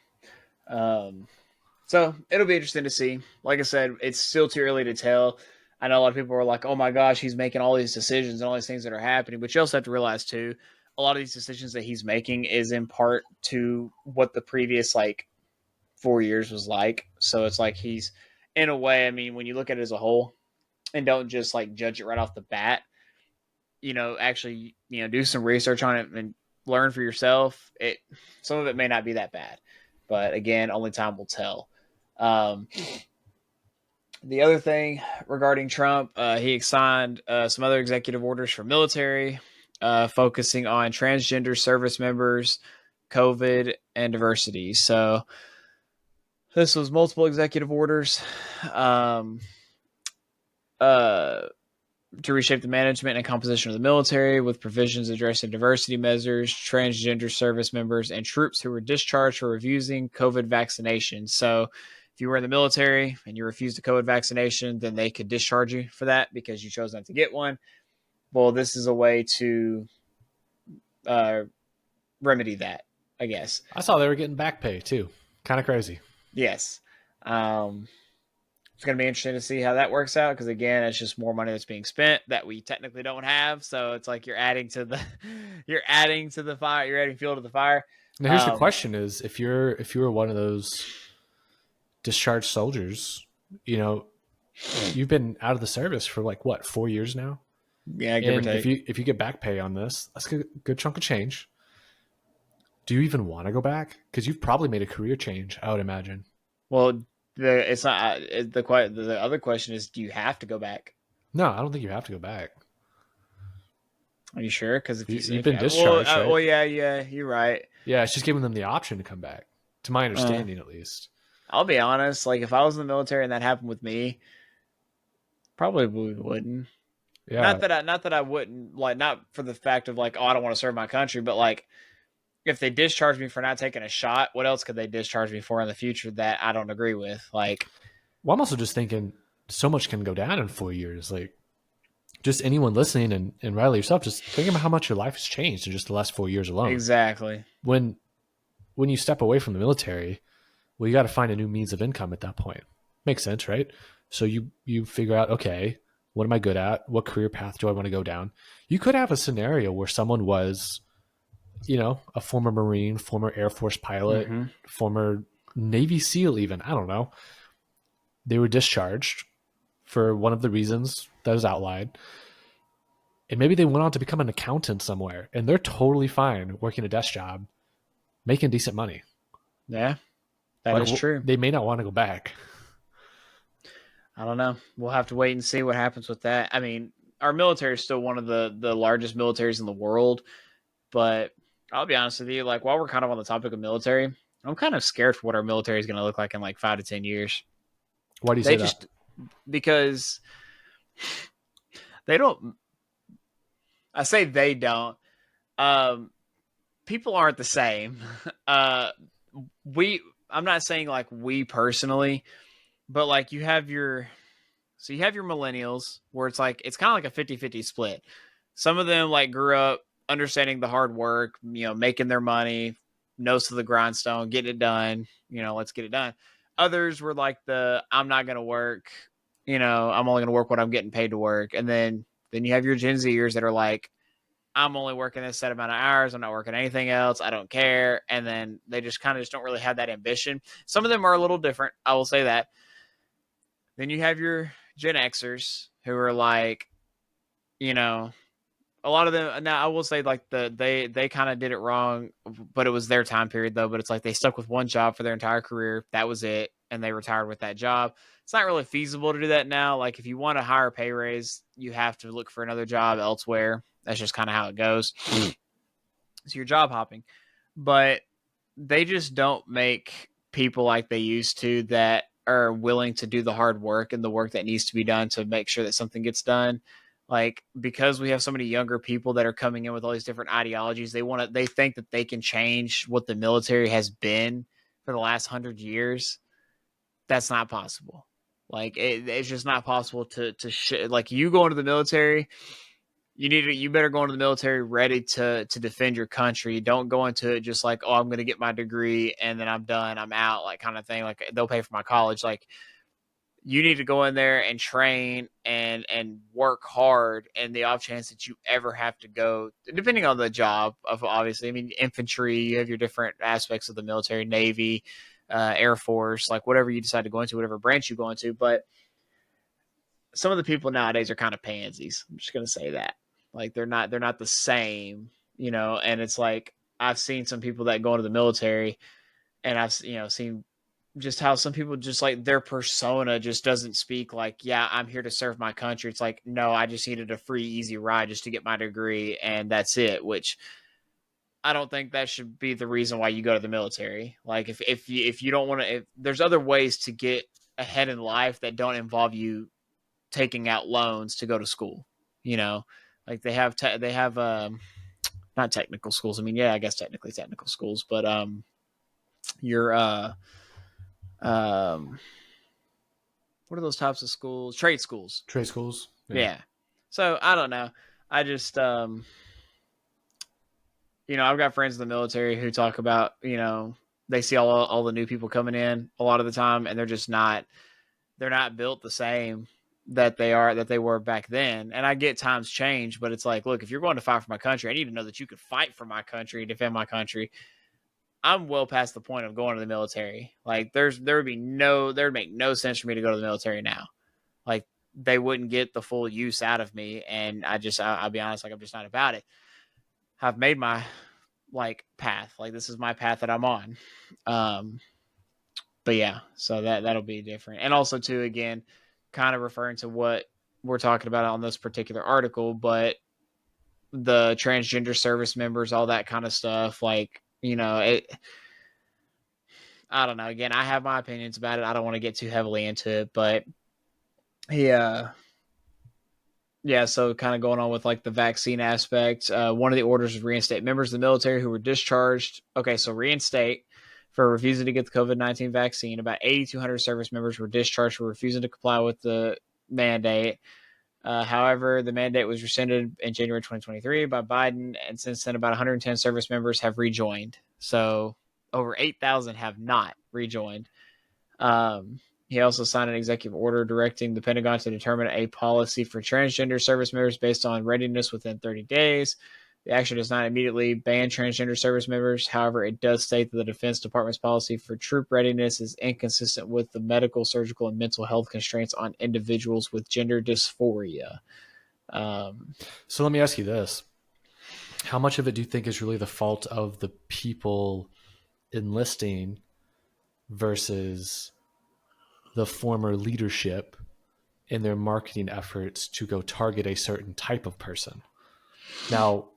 So it'll be interesting to see. Like I said, it's still too early to tell. I know a lot of people are like, oh my gosh, he's making all these decisions and all these things that are happening. But you also have to realize too, a lot of these decisions that he's making is in part to what the previous 4 years was like. So it's like he's, in a way, I mean, when you look at it as a whole and don't just judge it right off the bat, actually, do some research on it and learn for yourself. Some of it may not be that bad, but again, only time will tell. The other thing regarding Trump, he signed some other executive orders for military, focusing on transgender service members, COVID, and diversity. So this was multiple executive orders to reshape the management and composition of the military with provisions addressing diversity measures, transgender service members, and troops who were discharged for refusing COVID vaccination. So if you were in the military and you refused a COVID vaccination, then they could discharge you for that because you chose not to get one. Well, this is a way to remedy that, I guess. I saw they were getting back pay too. Kind of crazy. Yes. It's going to be interesting to see how that works out because, again, it's just more money that's being spent that we technically don't have. So it's like you're adding to the fire. You're adding fuel to the fire. Now, here's the question: is if you're one of those discharged soldiers, you've been out of the service for 4 years now. Yeah, give or take. If you get back pay on this, that's a good chunk of change. Do you even want to go back? Because you've probably made a career change, I would imagine. Well, it's not the other question is, do you have to go back? No, I don't think you have to go back. Are you sure? Because if you've been discharged, right? Well, yeah, you're right. Yeah, it's just giving them the option to come back, to my understanding, at least. I'll be honest. If I was in the military and that happened with me, probably wouldn't. Yeah. Not that I wouldn't, not for the fact of I don't want to serve my country, but if they discharge me for not taking a shot, what else could they discharge me for in the future that I don't agree with? Well, I'm also just thinking so much can go down in 4 years. Just anyone listening and Riley yourself, just think about how much your life has changed in just the last 4 years alone. Exactly. When you step away from the military, well, you got to find a new means of income at that point. Makes sense, right? So you figure out, okay, what am I good at? What career path do I want to go down? You could have a scenario where someone was, a former Marine, former Air Force pilot, former Navy SEAL even, I don't know. They were discharged for one of the reasons that was outlined. And maybe they went on to become an accountant somewhere, and they're totally fine working a desk job, making decent money. Yeah, that is true. They may not want to go back. I don't know. We'll have to wait and see what happens with that. I mean, our military is still one of the largest militaries in the world, but I'll be honest with you, while we're kind of on the topic of military, I'm kind of scared for what our military is going to look like in 5 to 10 years. Why do you say that? Because they don't. I say they don't. People aren't the same. I'm not saying we personally, but you have your millennials where it's it's kind of like a 50-50 split. Some of them grew up understanding the hard work, making their money, nose to the grindstone, getting it done, let's get it done. Others were I'm not going to work. I'm only going to work what I'm getting paid to work. And then you have your Gen Zers that are like, I'm only working this set amount of hours. I'm not working anything else. I don't care. And then they just kind of just don't really have that ambition. Some of them are a little different. I will say that. Then you have your Gen Xers who are like, a lot of them. Now I will say like they kind of did it wrong, but it was their time period though. But it's like they stuck with one job for their entire career. That was it. And they retired with that job. It's not really feasible to do that now. Like if you want a higher pay raise, you have to look for another job elsewhere. That's just kind of how it goes. So you're job hopping, but they just don't make people like they used to that are willing to do the hard work and the work that needs to be done to make sure that something gets done. Like because we have so many younger people that are coming in with all these different ideologies, they think that they can change what the military has been for the last 100 years. That's not possible. Like it's just not possible to like you go into the military. You better go into the military ready to defend your country. Don't go into it just like, oh, I'm going to get my degree and then I'm done, I'm out, like kind of thing. Like they'll pay for my college. Like you need to go in there and train and work hard. And the off chance that you ever have to go, depending on the job, of obviously, I mean, infantry, you have your different aspects of the military, Navy, Air Force, like whatever you decide to go into, whatever branch you go into. But some of the people nowadays are kind of pansies. I'm just going to say that. Like they're not the same, and it's like I've seen some people that go into the military and I've, seen just how some people just like their persona just doesn't speak like, yeah, I'm here to serve my country. It's like, no, I just needed a free, easy ride just to get my degree. And that's it, which I don't think that should be the reason why you go to the military. Like if you don't want to, if there's other ways to get ahead in life that don't involve you taking out loans to go to school, like they have, not technical schools. I mean, yeah, I guess technically technical schools, but, your, um, what are those types of schools? Trade schools. Trade schools. Yeah. So I don't know. I just, I've got friends in the military who talk about, they see all the new people coming in a lot of the time, and they're not built the same that they were back then. And I get times change, but it's like, look, if you're going to fight for my country, I need to know that you could fight for my country, defend my country. I'm well past the point of going to the military. Like there would make no sense for me to go to the military now. Like they wouldn't get the full use out of me. And I'll be honest, like I'm just not about it. I've made my like path. Like this is my path that I'm on. But yeah, so that'll be different. And also too, again, kind of referring to what we're talking about on this particular article, but the transgender service members, all that kind of stuff, like, I don't know. Again, I have my opinions about it. I don't want to get too heavily into it, but yeah. Yeah, so kind of going on with like the vaccine aspect. One of the orders was reinstate members of the military who were discharged. Okay, so reinstate for refusing to get the COVID-19 vaccine. About 8,200 service members were discharged for refusing to comply with the mandate. However, the mandate was rescinded in January 2023 by Biden, and since then, about 110 service members have rejoined. So over 8,000 have not rejoined. He also signed an executive order directing the Pentagon to determine a policy for transgender service members based on readiness within 30 days. The action does not immediately ban transgender service members. However, it does state that the Defense Department's policy for troop readiness is inconsistent with the medical, surgical, and mental health constraints on individuals with gender dysphoria. So let me ask you this. How much of it do you think is really the fault of the people enlisting versus the former leadership in their marketing efforts to go target a certain type of person? Now,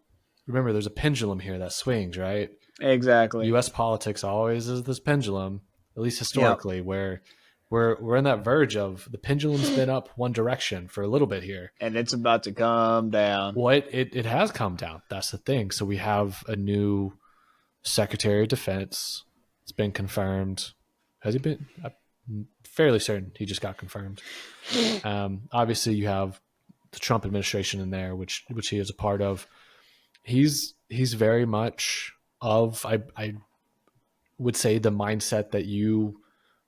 remember, there's a pendulum here that swings, right? Exactly. U.S. politics always is this pendulum, at least historically, where we're in that verge of the pendulum's been up one direction for a little bit here. And it's about to come down. Well, it has come down. That's the thing. So we have a new Secretary of Defense. It's been confirmed. Has he been? I'm fairly certain he just got confirmed. Obviously, you have the Trump administration in there, which he is a part of. He's very much of, I would say, the mindset that you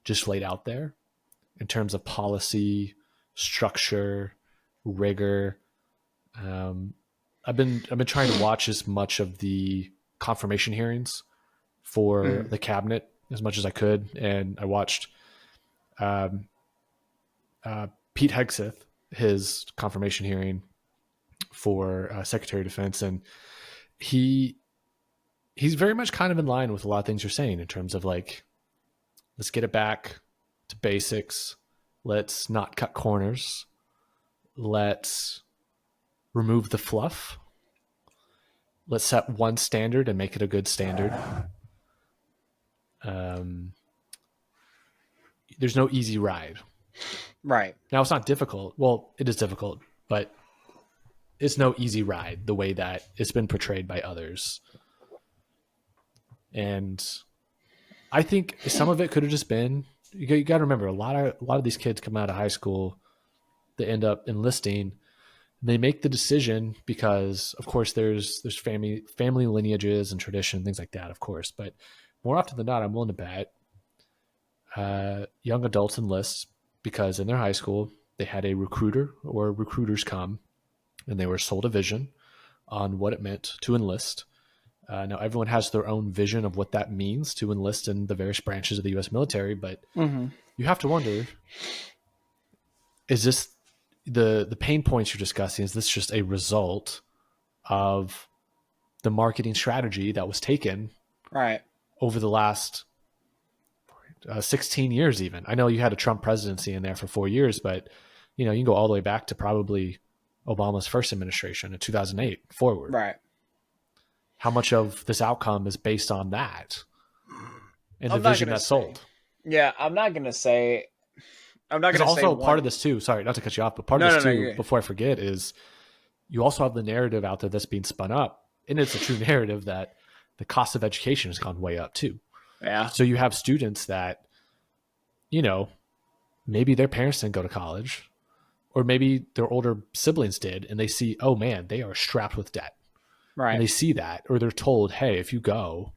just laid out there in terms of policy structure, rigor. I've been trying to watch as much of the confirmation hearings for the cabinet as much as I could, and I watched um, Pete Hegseth, his confirmation hearing for Secretary of Defense, and he's very much kind of in line with a lot of things you're saying in terms of like, let's get it back to basics. Let's not cut corners. Let's remove the fluff. Let's set one standard and make it a good standard. There's no easy ride. Right. Now, it's not difficult. Well, it is difficult, but it's no easy ride the way that it's been portrayed by others. And I think some of it could have just been, you got to remember, a lot of these kids come out of high school, they end up enlisting. They make the decision because, of course, there's family lineages and tradition, things like that, of course. But more often than not, I'm willing to bet young adults enlist because in their high school they had a recruiter or recruiters come, and they were sold a vision on what it meant to enlist. Now, everyone has their own vision of what that means to enlist in the various branches of the U.S. military, but you have to wonder, is this the pain points you're discussing, is this just a result of the marketing strategy that was taken over the last 16 years even? I know you had a Trump presidency in there for 4 years, but you can go all the way back to probably Obama's first administration in 2008 forward. Right. How much of this outcome is based on that and the vision that's sold? Yeah, I'm not going to say. Also, part of this too, sorry, not to cut you off, but part of this too, before I forget, is you also have the narrative out there that's being spun up. And it's a true narrative that the cost of education has gone way up too. Yeah. So you have students that, maybe their parents didn't go to college, or maybe their older siblings did, and they see, oh man, they are strapped with debt. Right. And they see that, or they're told, hey, if you go,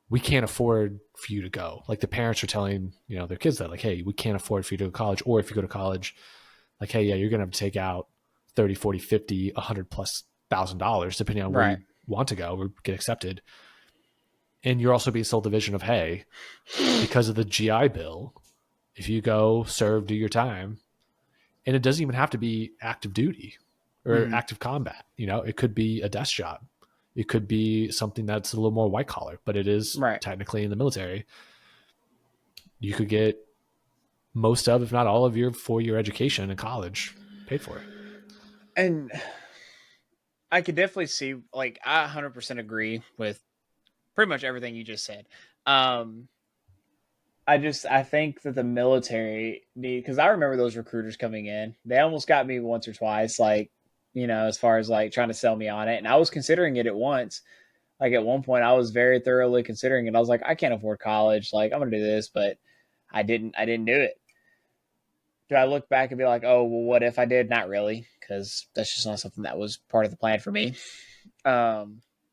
we can't afford for you to go. Like the parents are telling, their kids that, like, hey, we can't afford for you to go to college. Or if you go to college, like, hey, yeah, you're going to have to take out 30, 40, 50, $100,000+, depending on where you want to go or get accepted. And you're also being sold the vision of, hey, because of the GI Bill, if you go serve, do your time, and it doesn't even have to be active duty or active combat. It could be a desk job. It could be something that's a little more white collar, but it is technically in the military. You could get most of, if not all of, your 4-year education in college paid for. And I could definitely see, like, I 100% agree with pretty much everything you just said. I think that the military because I remember those recruiters coming in, they almost got me once or twice, like, as far as like trying to sell me on it. And I was considering it at once. Like at one point I was very thoroughly considering it. I was like, I can't afford college. Like I'm going to do this, but I didn't do it. Do I look back and be like, oh, well, what if I did? Not really. Cause that's just not something that was part of the plan for me.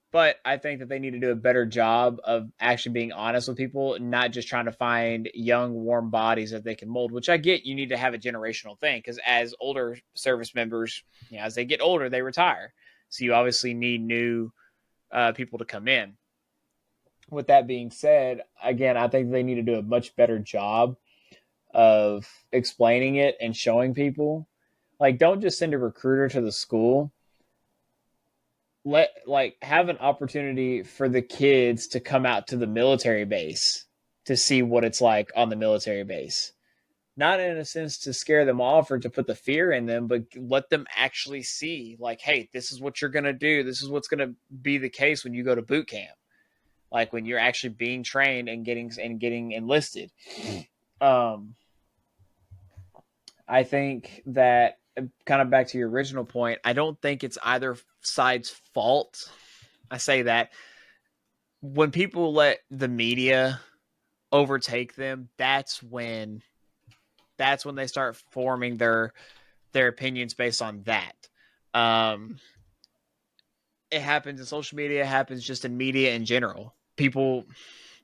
But I think that they need to do a better job of actually being honest with people, not just trying to find young, warm bodies that they can mold, which I get. You need to have a generational thing because as older service members, as they get older, they retire. So you obviously need new people to come in. With that being said, again, I think they need to do a much better job of explaining it and showing people. Like, don't just send a recruiter to the school. Have an opportunity for the kids to come out to the military base to see what it's like on the military base. Not in a sense to scare them off or to put the fear in them, but let them actually see, like, hey, this is what you're going to do. This is what's going to be the case when you go to boot camp. Like when you're actually being trained and getting enlisted. I think that, kind of back to your original point, I don't think it's either side's fault. I say that when people let the media overtake them, that's when they start forming their opinions based on that. It happens in social media, it happens just in media in general. People,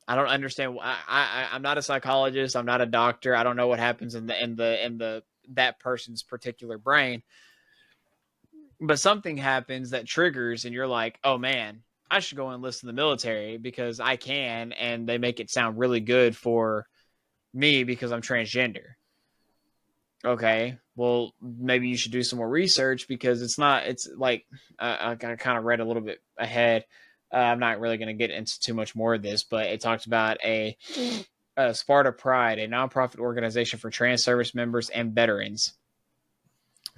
I don't understand. I'm not a psychologist. I'm not a doctor. I don't know what happens in the that person's particular brain. But something happens that triggers, and you're like, oh man, I should go and enlist in the military because I can, and they make it sound really good for me because I'm transgender. Okay, well, maybe you should do some more research because it's like I kind of read a little bit ahead. I'm not really going to get into too much more of this, but it talked about a Sparta Pride, a nonprofit organization for trans service members and veterans.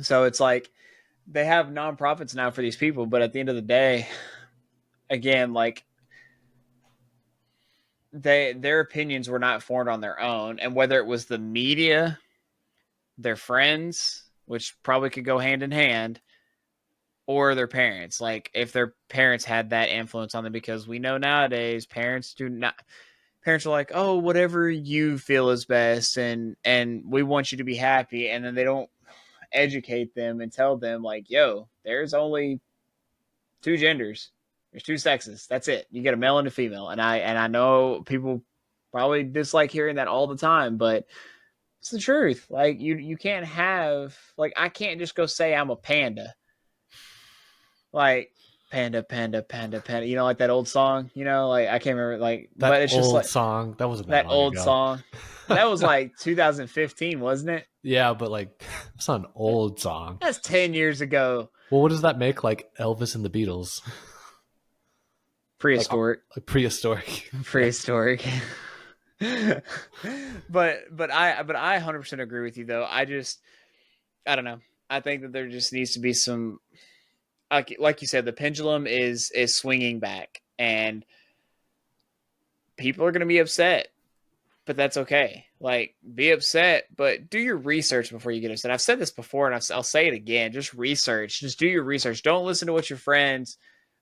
So it's like they have nonprofits now for these people, but at the end of the day, again, like their opinions were not formed on their own, and whether it was the media, their friends, which probably could go hand in hand, or their parents, like if their parents had that influence on them, because we know nowadays parents are like, oh, whatever you feel is best, and we want you to be happy, and then they don't educate them and tell them like, yo, there's only two genders, there's two sexes, that's it, you get a male and a female. And I know people probably dislike hearing that all the time, but it's the truth. Like you can't have, like, I can't just go say I'm a panda, like panda panda panda panda, you know, like that old song, you know, like I can't remember, like, That but it's just old like song that wasn't that that long old ago. song that was like 2015, wasn't it? Yeah, but like it's not an old song. That's 10 years ago. Well, what does that make like Elvis and the Beatles? Prehistoric. Like prehistoric. Prehistoric. but I 100% agree with you though. I don't know. I think that there just needs to be some, like you said, the pendulum is swinging back, and people are going to be upset, but that's okay. Like, be upset, but do your research before you get upset. I've said this before, and I'll say it again. Just research. Just do your research. Don't listen to what your friends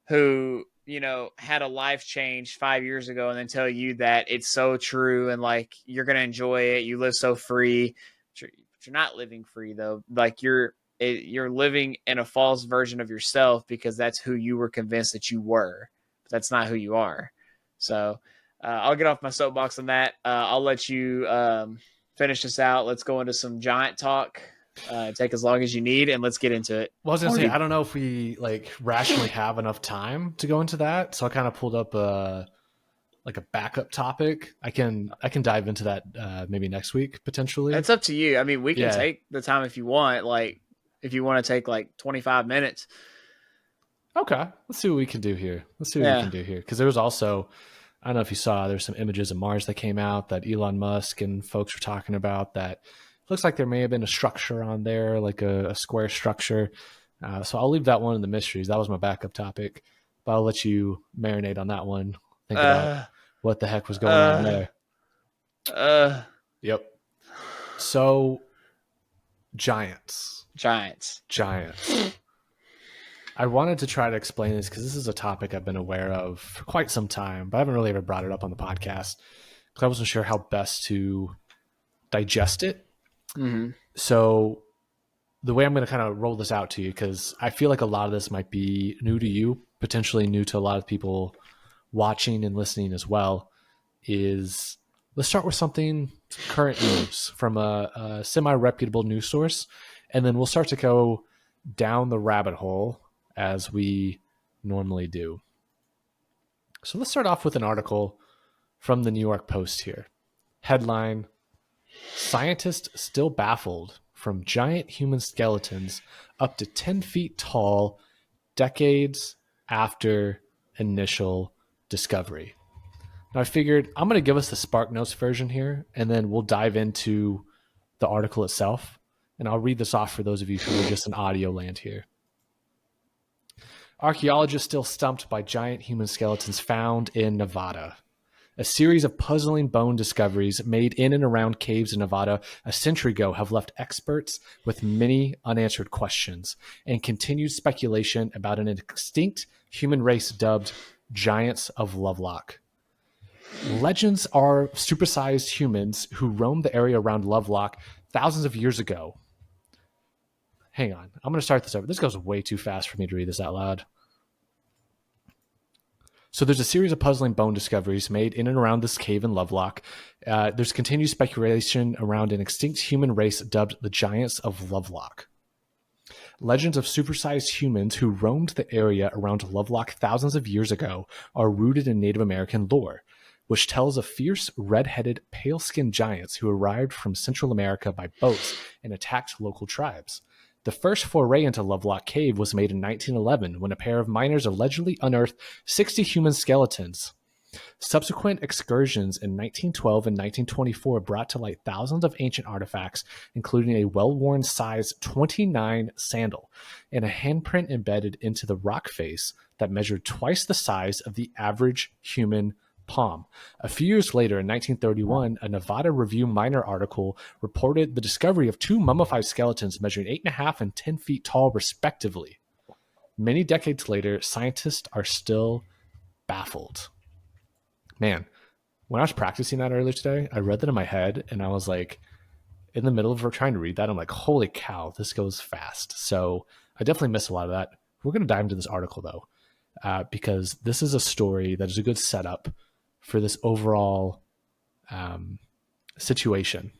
who, you know, had a life change 5 years ago and then tell you that it's so true and like you're going to enjoy it. You live so free. But you're not living free though. Like you're living in a false version of yourself because that's who you were convinced that you were. But that's not who you are. So I'll get off my soapbox on that. I'll let you finish this out. Let's go into some giant talk. Take as long as you need, and let's get into it. Well, I was gonna say, I don't know if we like rationally have enough time to go into that, so I kind of pulled up like a backup topic. I can dive into that maybe next week potentially. It's up to you. I mean, we can take the time if you want. Like, if you want to take like 25 minutes. Okay, let's see what we can do here. Because there was also, I don't know if you saw, there's some images of Mars that came out that Elon Musk and folks were talking about that. Looks like there may have been a structure on there, like a square structure. So I'll leave that one in the mysteries. That was my backup topic, but I'll let you marinate on that one. Think about what the heck was going on there. Yep. So giants. I wanted to try to explain this because this is a topic I've been aware of for quite some time, but I haven't really ever brought it up on the podcast because I wasn't sure how best to digest it. Mm-hmm. So the way I'm going to kind of roll this out to you, because I feel like a lot of this might be new to you, potentially new to a lot of people watching and listening as well, is let's start with something current news from a semi-reputable news source, and then we'll start to go down the rabbit hole as we normally do. So let's start off with an article from the New York Post here. Headline: Scientists still baffled from giant human skeletons up to 10 feet tall decades after initial discovery. Now I figured I'm going to give us the Spark Notes version here, and then we'll dive into the article itself. And I'll read this off for those of you who are just in audio land here. Archaeologists still stumped by giant human skeletons found in Nevada. A series of puzzling bone discoveries made in and around caves in Nevada a century ago have left experts with many unanswered questions and continued speculation about an extinct human race dubbed Giants of Lovelock. Legends are supersized humans who roamed the area around Lovelock thousands of years ago. Hang on. I'm going to start this over. This goes way too fast for me to read this out loud. So there's a series of puzzling bone discoveries made in and around this cave in Lovelock. There's continued speculation around an extinct human race dubbed the Giants of Lovelock. Legends of supersized humans who roamed the area around Lovelock thousands of years ago are rooted in Native American lore, which tells of fierce, red-headed, pale-skinned giants who arrived from Central America by boats and attacked local tribes. The first foray into Lovelock Cave was made in 1911 when a pair of miners allegedly unearthed 60 human skeletons. Subsequent excursions in 1912 and 1924 brought to light thousands of ancient artifacts, including a well-worn size 29 sandal and a handprint embedded into the rock face that measured twice the size of the average human palm. A few years later, in 1931, a Nevada Review Minor article reported the discovery of two mummified skeletons measuring 8.5 and 10 feet tall, respectively. Many decades later, scientists are still baffled. Man, when I was practicing that earlier today, I read that in my head, and I was like, in the middle of trying to read that, I'm like, holy cow, this goes fast. So I definitely missed a lot of that. We're going to dive into this article, though, because this is a story that is a good setup for this overall situation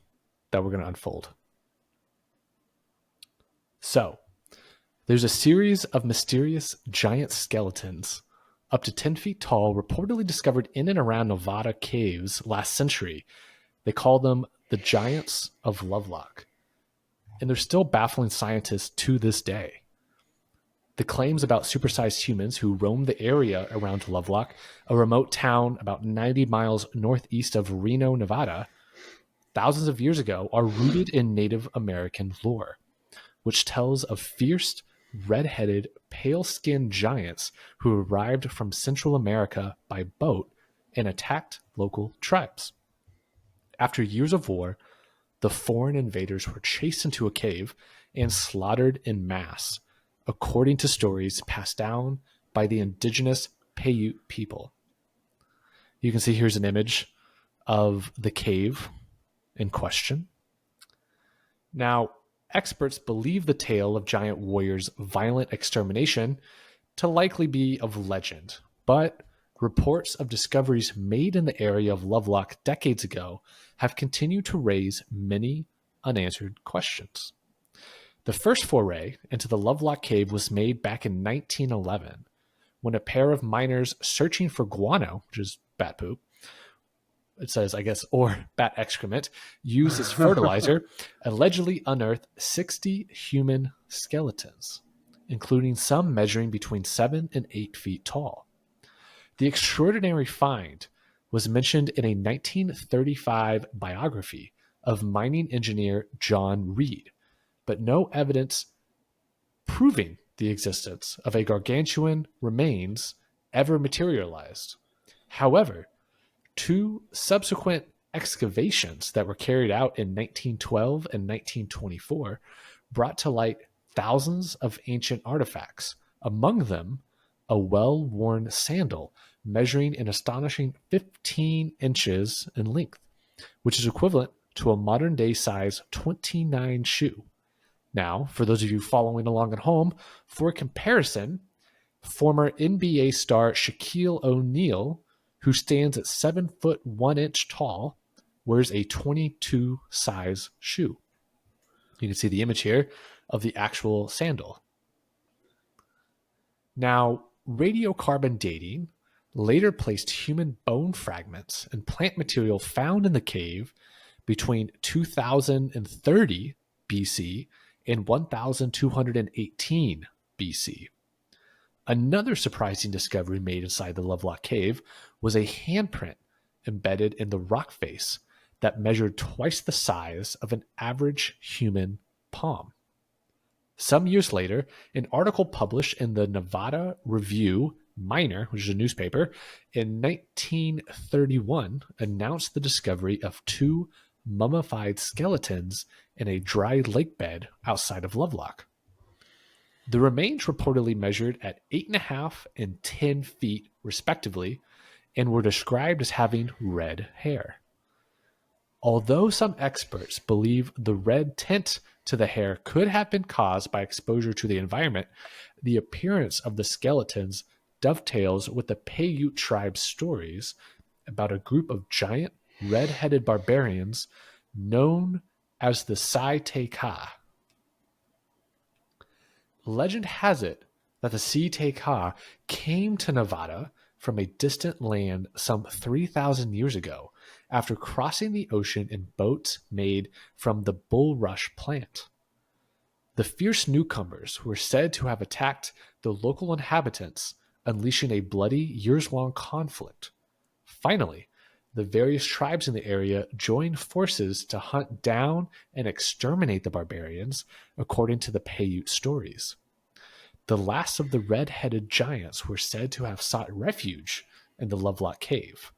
that we're going to unfold. So, there's a series of mysterious giant skeletons up to 10 feet tall reportedly discovered in and around Nevada caves last century. They call them the Giants of Lovelock. And they're still baffling scientists to this day. The claims about supersized humans who roam the area around Lovelock, a remote town about 90 miles northeast of Reno, Nevada, thousands of years ago, are rooted in Native American lore, which tells of fierce, red-headed, pale-skinned giants who arrived from Central America by boat and attacked local tribes. After years of war, the foreign invaders were chased into a cave and slaughtered in mass, according to stories passed down by the indigenous Paiute people. You can see here's an image of the cave in question. Now, experts believe the tale of giant warriors' violent extermination to likely be of legend, but reports of discoveries made in the area of Lovelock decades ago have continued to raise many unanswered questions. The first foray into the Lovelock Cave was made back in 1911 when a pair of miners searching for guano, which is bat poop, it says, I guess, or bat excrement, used as fertilizer, allegedly unearthed 60 human skeletons, including some measuring between 7 and 8 feet tall. The extraordinary find was mentioned in a 1935 biography of mining engineer John Reed, but no evidence proving the existence of a gargantuan remains ever materialized. However, two subsequent excavations that were carried out in 1912 and 1924 brought to light thousands of ancient artifacts, among them a well-worn sandal measuring an astonishing 15 inches in length, which is equivalent to a modern-day size 29 shoe. Now, for those of you following along at home, for comparison, former NBA star Shaquille O'Neal, who stands at 7 foot 1 inch tall, wears a 22 size shoe. You can see the image here of the actual sandal. Now, radiocarbon dating later placed human bone fragments and plant material found in the cave between 2030 BC and 1218 BC. Another surprising discovery made inside the Lovelock Cave was a handprint embedded in the rock face that measured twice the size of an average human palm. Some years later, an article published in the Nevada Review Minor, which is a newspaper, in 1931 announced the discovery of two mummified skeletons in a dry lake bed outside of Lovelock. The remains reportedly measured at 8.5 and 10 feet, respectively, and were described as having red hair. Although some experts believe the red tint to the hair could have been caused by exposure to the environment, the appearance of the skeletons dovetails with the Paiute tribe's stories about a group of giant red-headed barbarians known as the Sai Te Ka. Legend has it that the Sai Te Ka came to Nevada from a distant land some 3,000 years ago after crossing the ocean in boats made from the bulrush plant. The fierce newcomers were said to have attacked the local inhabitants, unleashing a bloody years-long conflict. Finally, the various tribes in the area joined forces to hunt down and exterminate the barbarians, according to the Paiute stories. The last of the red-headed giants were said to have sought refuge in the Lovelock cave,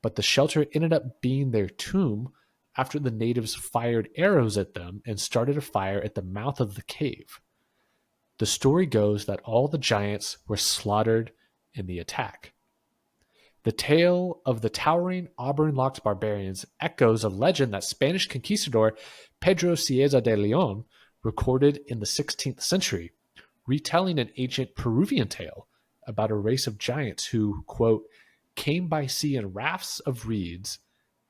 but the shelter ended up being their tomb after the natives fired arrows at them and started a fire at the mouth of the cave. The story goes that all the giants were slaughtered in the attack. The tale of the towering auburn-locked barbarians echoes a legend that Spanish conquistador Pedro Cieza de Leon recorded in the 16th century, retelling an ancient Peruvian tale about a race of giants who, quote, came by sea in rafts of reeds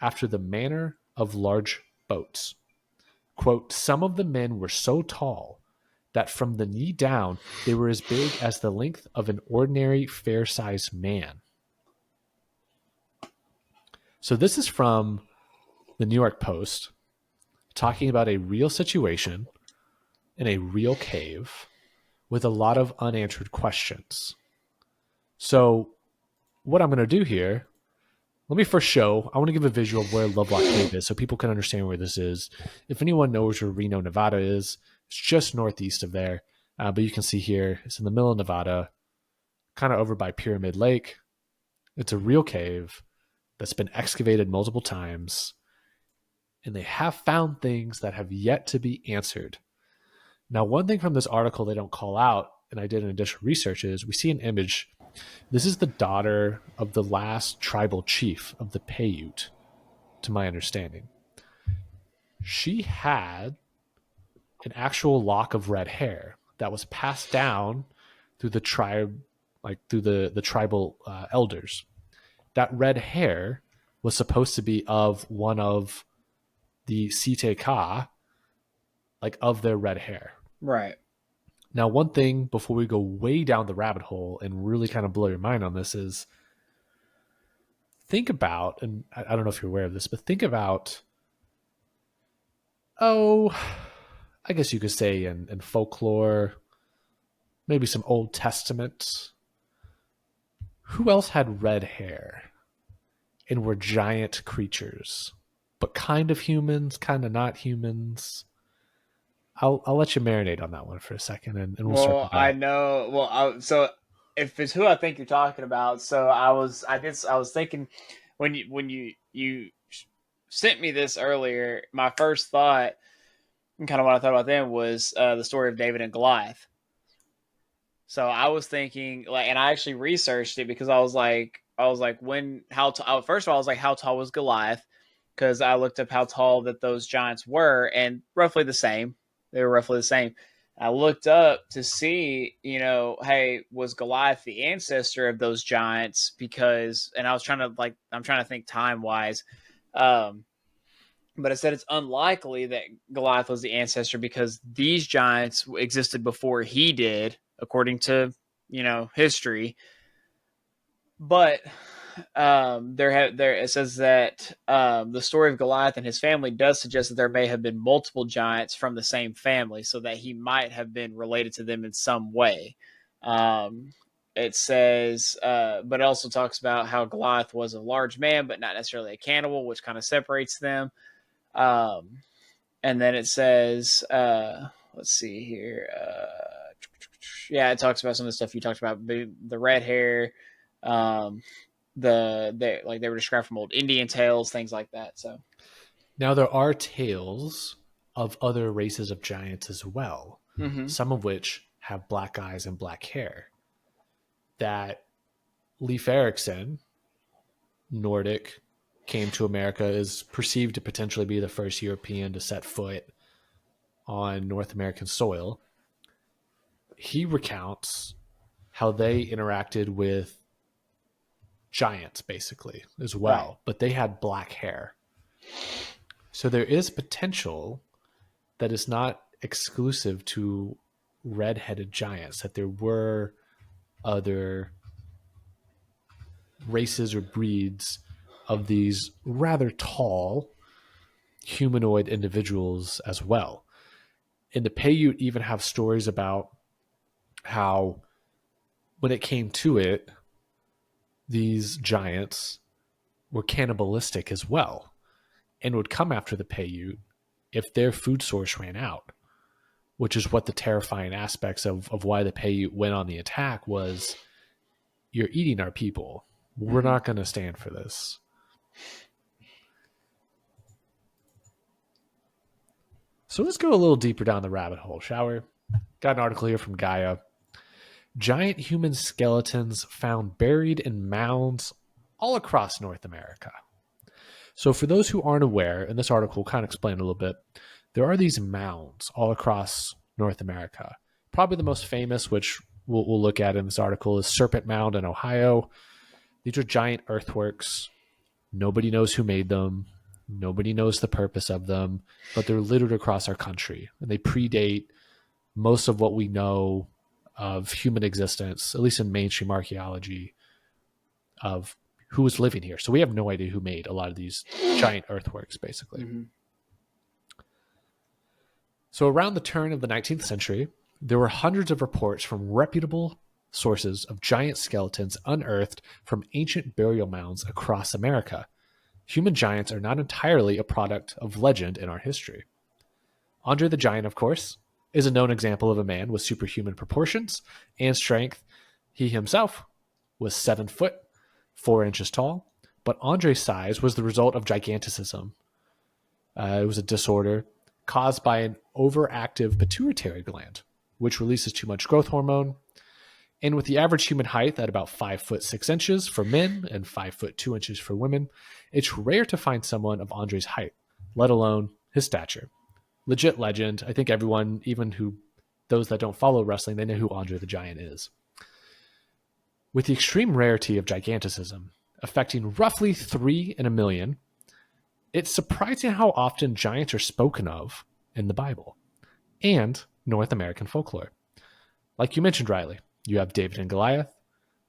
after the manner of large boats. Quote, some of the men were so tall that from the knee down they were as big as the length of an ordinary fair-sized man. So this is from the New York Post, talking about a real situation in a real cave with a lot of unanswered questions. So what I'm going to do here, let me first show, I want to give a visual of where Lovelock Cave is so people can understand where this is. If anyone knows where Reno, Nevada is, it's just northeast of there. But you can see here, it's in the middle of Nevada, kind of over by Pyramid Lake. It's a real cave that's been excavated multiple times, and they have found things that have yet to be answered. Now, one thing from this article they don't call out, and I did an additional research, is we see an image. This is the daughter of the last tribal chief of the Paiute, to my understanding. She had an actual lock of red hair that was passed down through the tribe, like through the tribal elders. That red hair was supposed to be of one of the Sai Te Ka, like of their red hair. Right. Now, one thing before we go way down the rabbit hole and really kind of blow your mind on this is think about, and I don't know if you're aware of this, but think about, I guess you could say in folklore, maybe some Old Testament. Who else had red hair and were giant creatures, but kind of humans, kind of not humans? I'll let you marinate on that one for a second, and we'll circle back. I know. So if it's who I think you're talking about, so I was thinking when you sent me this earlier, my first thought, and kind of what I thought about them, was the story of David and Goliath. So I was thinking, like, and I actually researched it because I was like, first of all, I was like, how tall was Goliath? Because I looked up how tall that those giants were, and roughly the same. They were roughly the same. I looked up to see, hey, was Goliath the ancestor of those giants? Because, and I was trying to think time wise. But it said it's unlikely that Goliath was the ancestor because these giants existed before he did, according to, history. But it says that the story of Goliath and his family does suggest that there may have been multiple giants from the same family, so that he might have been related to them in some way. It says, but it also talks about how Goliath was a large man, but not necessarily a cannibal, which kind of separates them. And then it says, let's see here. It talks about some of the stuff you talked about, the red hair, they were described from old Indian tales, things like that. So now there are tales of other races of giants as well, some of which have black eyes and black hair. That Leif Erikson, Nordic, came to America, is perceived to potentially be the first European to set foot on North American soil. He recounts how they interacted with giants basically as well, Right. but they had black hair. So there is potential that is not exclusive to red-headed giants, that there were other races or breeds of these rather tall humanoid individuals as well. And the Paiute even have stories about how when it came to it, these giants were cannibalistic as well and would come after the Paiute if their food source ran out, which is what the terrifying aspects of why the Paiute went on the attack was, you're eating our people. We're not going to stand for this. So let's go a little deeper down the rabbit hole, shall we? Got an article here from Gaia. Giant human skeletons found buried in mounds all across North America. So for those who aren't aware, and this article will kind of explain a little bit, there are these mounds all across North America. Probably the most famous, which we'll look at in this article, is Serpent Mound in Ohio. These are giant earthworks. Nobody knows who made them. Nobody knows the purpose of them, but they're littered across our country. And they predate most of what we know of human existence, at least in mainstream archaeology, of who was living here. So we have no idea who made a lot of these giant earthworks, basically. Mm-hmm. So around the turn of the 19th century, there were hundreds of reports from reputable sources of giant skeletons unearthed from ancient burial mounds across America. Human giants are not entirely a product of legend in our history. Andre the Giant, of course, is a known example of a man with superhuman proportions and strength. He himself was 7 foot, 4 inches tall, but Andre's size was the result of giganticism. It was a disorder caused by an overactive pituitary gland, which releases too much growth hormone. And with the average human height at about 5 foot 6 inches for men and 5 foot 2 inches for women, it's rare to find someone of Andre's height, let alone his stature. Legit legend. I think everyone, even those that don't follow wrestling, they know who Andre the Giant is. With the extreme rarity of giganticism, affecting roughly 3 in a million, it's surprising how often giants are spoken of in the Bible and North American folklore. Like you mentioned, Riley, you have David and Goliath,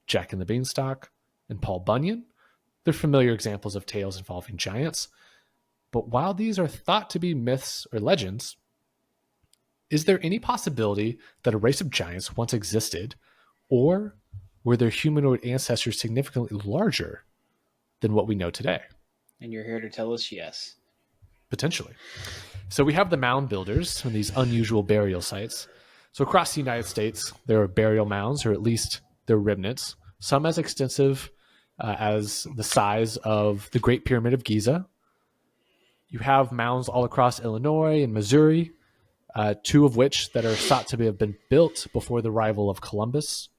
Jack and the Beanstalk, and Paul Bunyan. They're familiar examples of tales involving giants. But while these are thought to be myths or legends, is there any possibility that a race of giants once existed, or were their humanoid ancestors significantly larger than what we know today? And you're here to tell us yes. Potentially. So we have the mound builders and these unusual burial sites. So across the United States, there are burial mounds, or at least they're remnants, some as extensive as the size of the Great Pyramid of Giza. You have mounds all across Illinois and Missouri, 2 of which that are thought to have been built before the arrival of Columbus.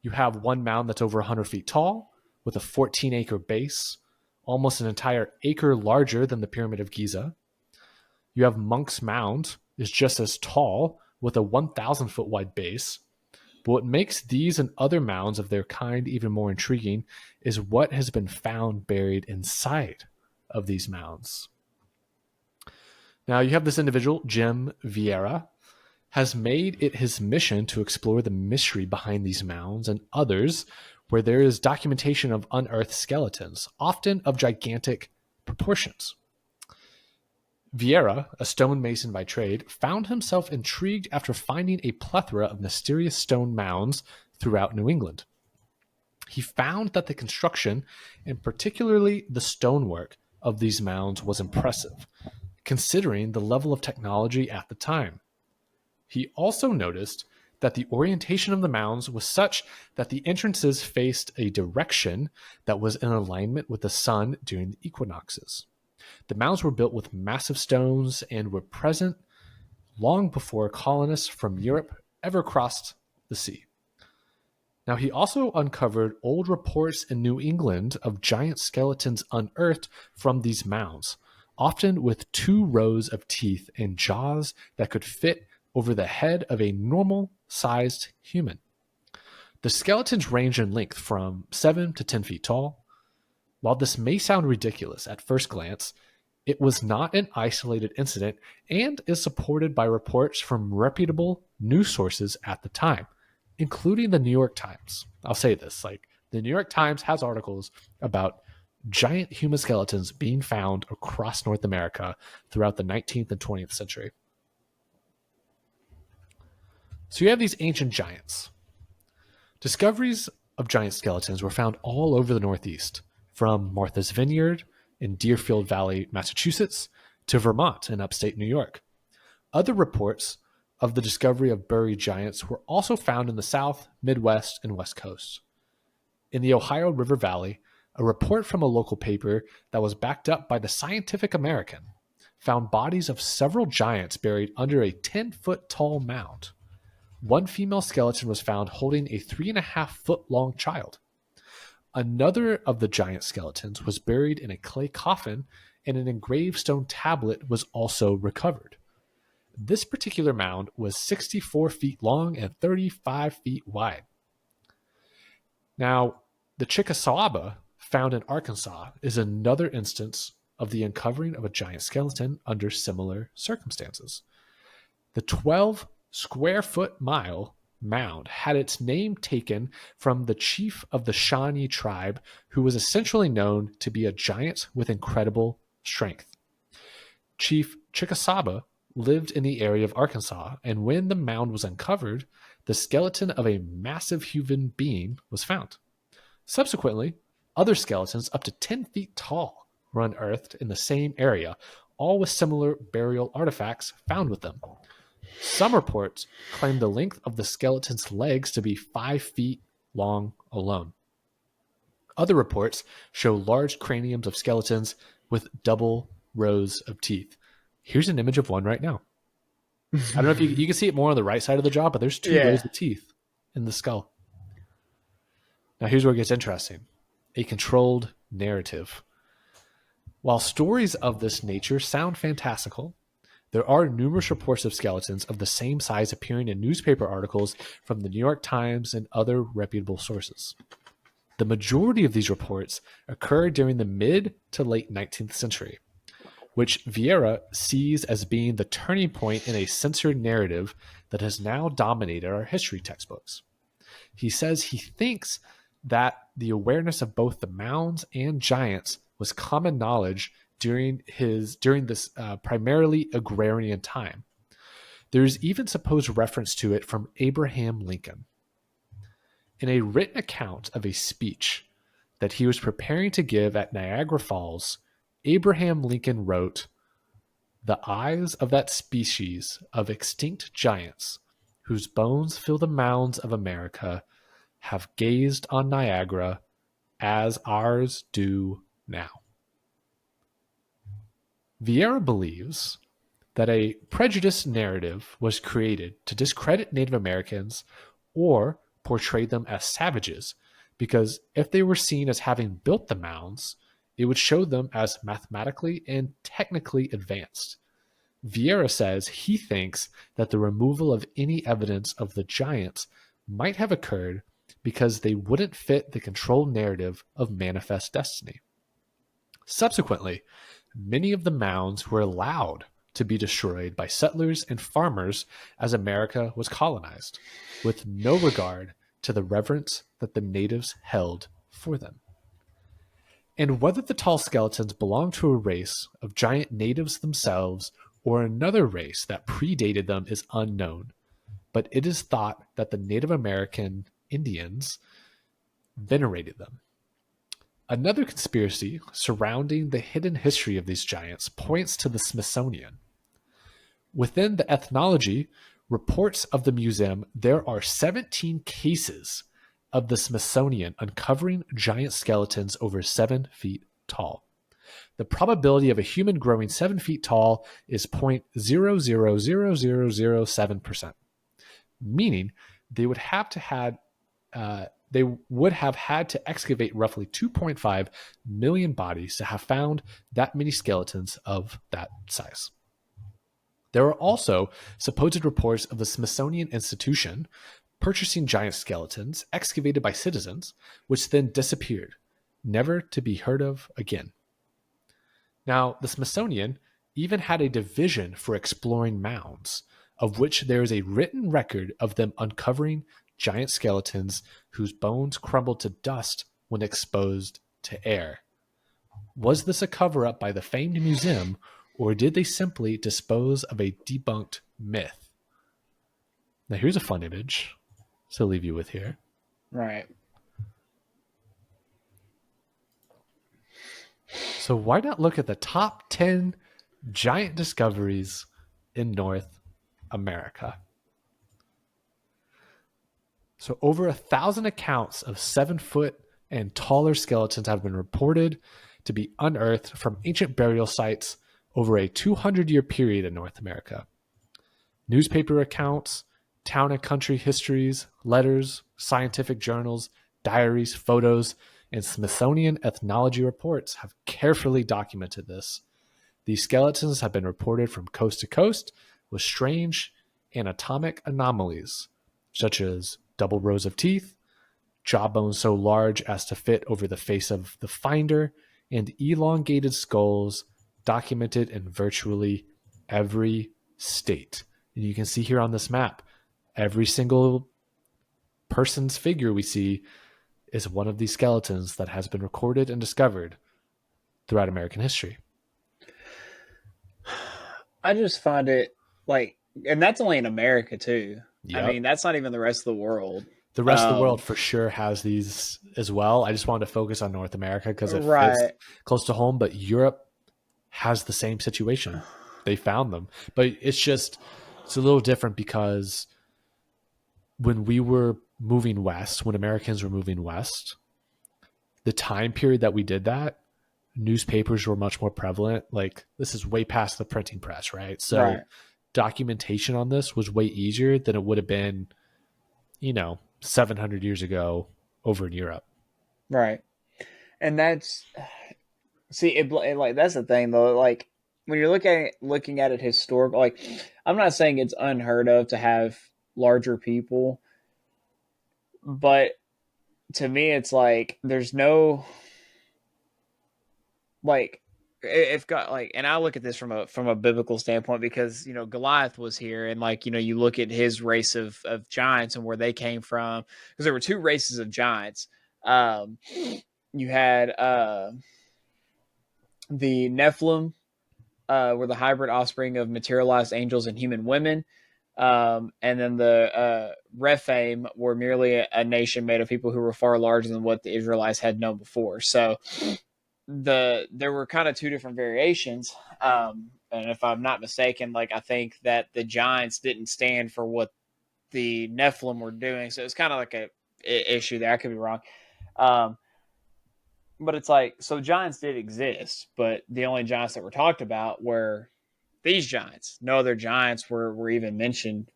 You have one mound that's over 100 feet tall with a 14-acre base, almost an entire acre larger than the Pyramid of Giza. You have Monk's Mound, is just as tall with a 1,000-foot wide base. But what makes these and other mounds of their kind even more intriguing is what has been found buried inside of these mounds. Now, you have this individual, Jim Vieira, has made it his mission to explore the mystery behind these mounds and others where there is documentation of unearthed skeletons, often of gigantic proportions. Vieira, a stonemason by trade, found himself intrigued after finding a plethora of mysterious stone mounds throughout New England. He found that the construction, and particularly the stonework of these mounds, was impressive, considering the level of technology at the time. He also noticed that the orientation of the mounds was such that the entrances faced a direction that was in alignment with the sun during the equinoxes. The mounds were built with massive stones and were present long before colonists from Europe ever crossed the sea. Now, he also uncovered old reports in New England of giant skeletons unearthed from these mounds, often with 2 rows of teeth and jaws that could fit over the head of a normal-sized human. The skeletons range in length from 7 to 10 feet tall. While this may sound ridiculous at first glance, it was not an isolated incident and is supported by reports from reputable news sources at the time, including the New York Times. I'll say this, like, the New York Times has articles about giant human skeletons being found across North America throughout the 19th and 20th century. So you have these ancient giants. Discoveries of giant skeletons were found all over the Northeast, from Martha's Vineyard in Deerfield Valley, Massachusetts, to Vermont in upstate New York. Other reports of the discovery of buried giants were also found in the South, Midwest, and West Coast. In the Ohio River Valley, a report from a local paper that was backed up by the Scientific American found bodies of several giants buried under a 10-foot tall mound. One female skeleton was found holding a 3.5-foot-long child. Another of the giant skeletons was buried in a clay coffin, and an engraved stone tablet was also recovered. This particular mound was 64 feet long and 35 feet wide. Now, the Chickasaw found in Arkansas is another instance of the uncovering of a giant skeleton under similar circumstances. The 12 square foot mile mound had its name taken from the chief of the Shawnee tribe, who was essentially known to be a giant with incredible strength. Chief Chickasaw lived in the area of Arkansas, and when the mound was uncovered, the skeleton of a massive human being was found. Subsequently, other skeletons up to 10 feet tall were unearthed in the same area, all with similar burial artifacts found with them. Some reports claim the length of the skeleton's legs to be 5 feet long alone. Other reports show large craniums of skeletons with double rows of teeth. Here's an image of one right now. I don't know if you can see it more on the right side of the jaw, but there's 2 rows of teeth in the skull. Now here's where it gets interesting. A controlled narrative. While stories of this nature sound fantastical, there are numerous reports of skeletons of the same size appearing in newspaper articles from the New York Times and other reputable sources. The majority of these reports occurred during the mid to late 19th century, which Vieira sees as being the turning point in a censored narrative that has now dominated our history textbooks. He says he thinks that the awareness of both the mounds and giants was common knowledge during this primarily agrarian time. There's even supposed reference to it from Abraham Lincoln. In a written account of a speech that he was preparing to give at Niagara Falls, Abraham Lincoln wrote, "The eyes of that species of extinct giants, whose bones fill the mounds of America, have gazed on Niagara as ours do now." Vieira believes that a prejudiced narrative was created to discredit Native Americans or portray them as savages, because if they were seen as having built the mounds, it would show them as mathematically and technically advanced. Vieira says he thinks that the removal of any evidence of the giants might have occurred because they wouldn't fit the controlled narrative of manifest destiny. Subsequently, many of the mounds were allowed to be destroyed by settlers and farmers as America was colonized, with no regard to the reverence that the natives held for them. And whether the tall skeletons belong to a race of giant natives themselves or another race that predated them is unknown, but it is thought that the Native American Indians venerated them. Another conspiracy surrounding the hidden history of these giants points to the Smithsonian. Within the ethnology reports of the museum, there are 17 cases of the Smithsonian uncovering giant skeletons over 7 feet tall. The probability of a human growing 7 feet tall is 0.000007%, meaning they would have had to excavate roughly 2.5 million bodies to have found that many skeletons of that size. There are also supposed reports of the Smithsonian Institution purchasing giant skeletons excavated by citizens, which then disappeared, never to be heard of again. Now, the Smithsonian even had a division for exploring mounds, of which there is a written record of them uncovering giant skeletons whose bones crumbled to dust when exposed to air. Was this a cover-up by the famed museum, or did they simply dispose of a debunked myth? Now, here's a fun image to leave you with here. Right. So why not look at the top 10 giant discoveries in North America? So over 1,000 accounts of 7-foot and taller skeletons have been reported to be unearthed from ancient burial sites over a 200-year period in North America. Newspaper accounts, town and country histories, letters, scientific journals, diaries, photos, and Smithsonian ethnology reports have carefully documented this. These skeletons have been reported from coast to coast with strange anatomic anomalies, such as double rows of teeth, jawbones so large as to fit over the face of the finder, and elongated skulls documented in virtually every state. And you can see here on this map, every single person's figure we see is one of these skeletons that has been recorded and discovered throughout American history. I just find it like, and that's only in America too. Yep. I mean, that's not even the rest of the world. The rest of the world for sure has these as well. I just wanted to focus on North America because it fits close to home, but Europe has the same situation. They found them, but it's a little different because when we were moving west, when Americans were moving west, the time period that we did that, newspapers were much more prevalent. Like, this is way past the printing press, right? So documentation on this was way easier than it would have been, 700 years ago over in Europe. Right. And that's, see, like, that's the thing though. Like, when you're looking at it historical, like, I'm not saying it's unheard of to have larger people, but to me, it's like, there's no, like, if God, like, and I look at this from a biblical standpoint because, Goliath was here, and like, you look at his race of giants and where they came from, because there were two races of giants. You had the Nephilim, were the hybrid offspring of materialized angels and human women. And then the Rephaim were merely a nation made of people who were far larger than what the Israelites had known before. So there were kind of two different variations. And if I'm not mistaken, like, I think that the giants didn't stand for what the Nephilim were doing. So it's kind of like a issue there. I could be wrong. But it's like, so giants did exist, but the only giants that were talked about were these giants. No other giants were even mentioned,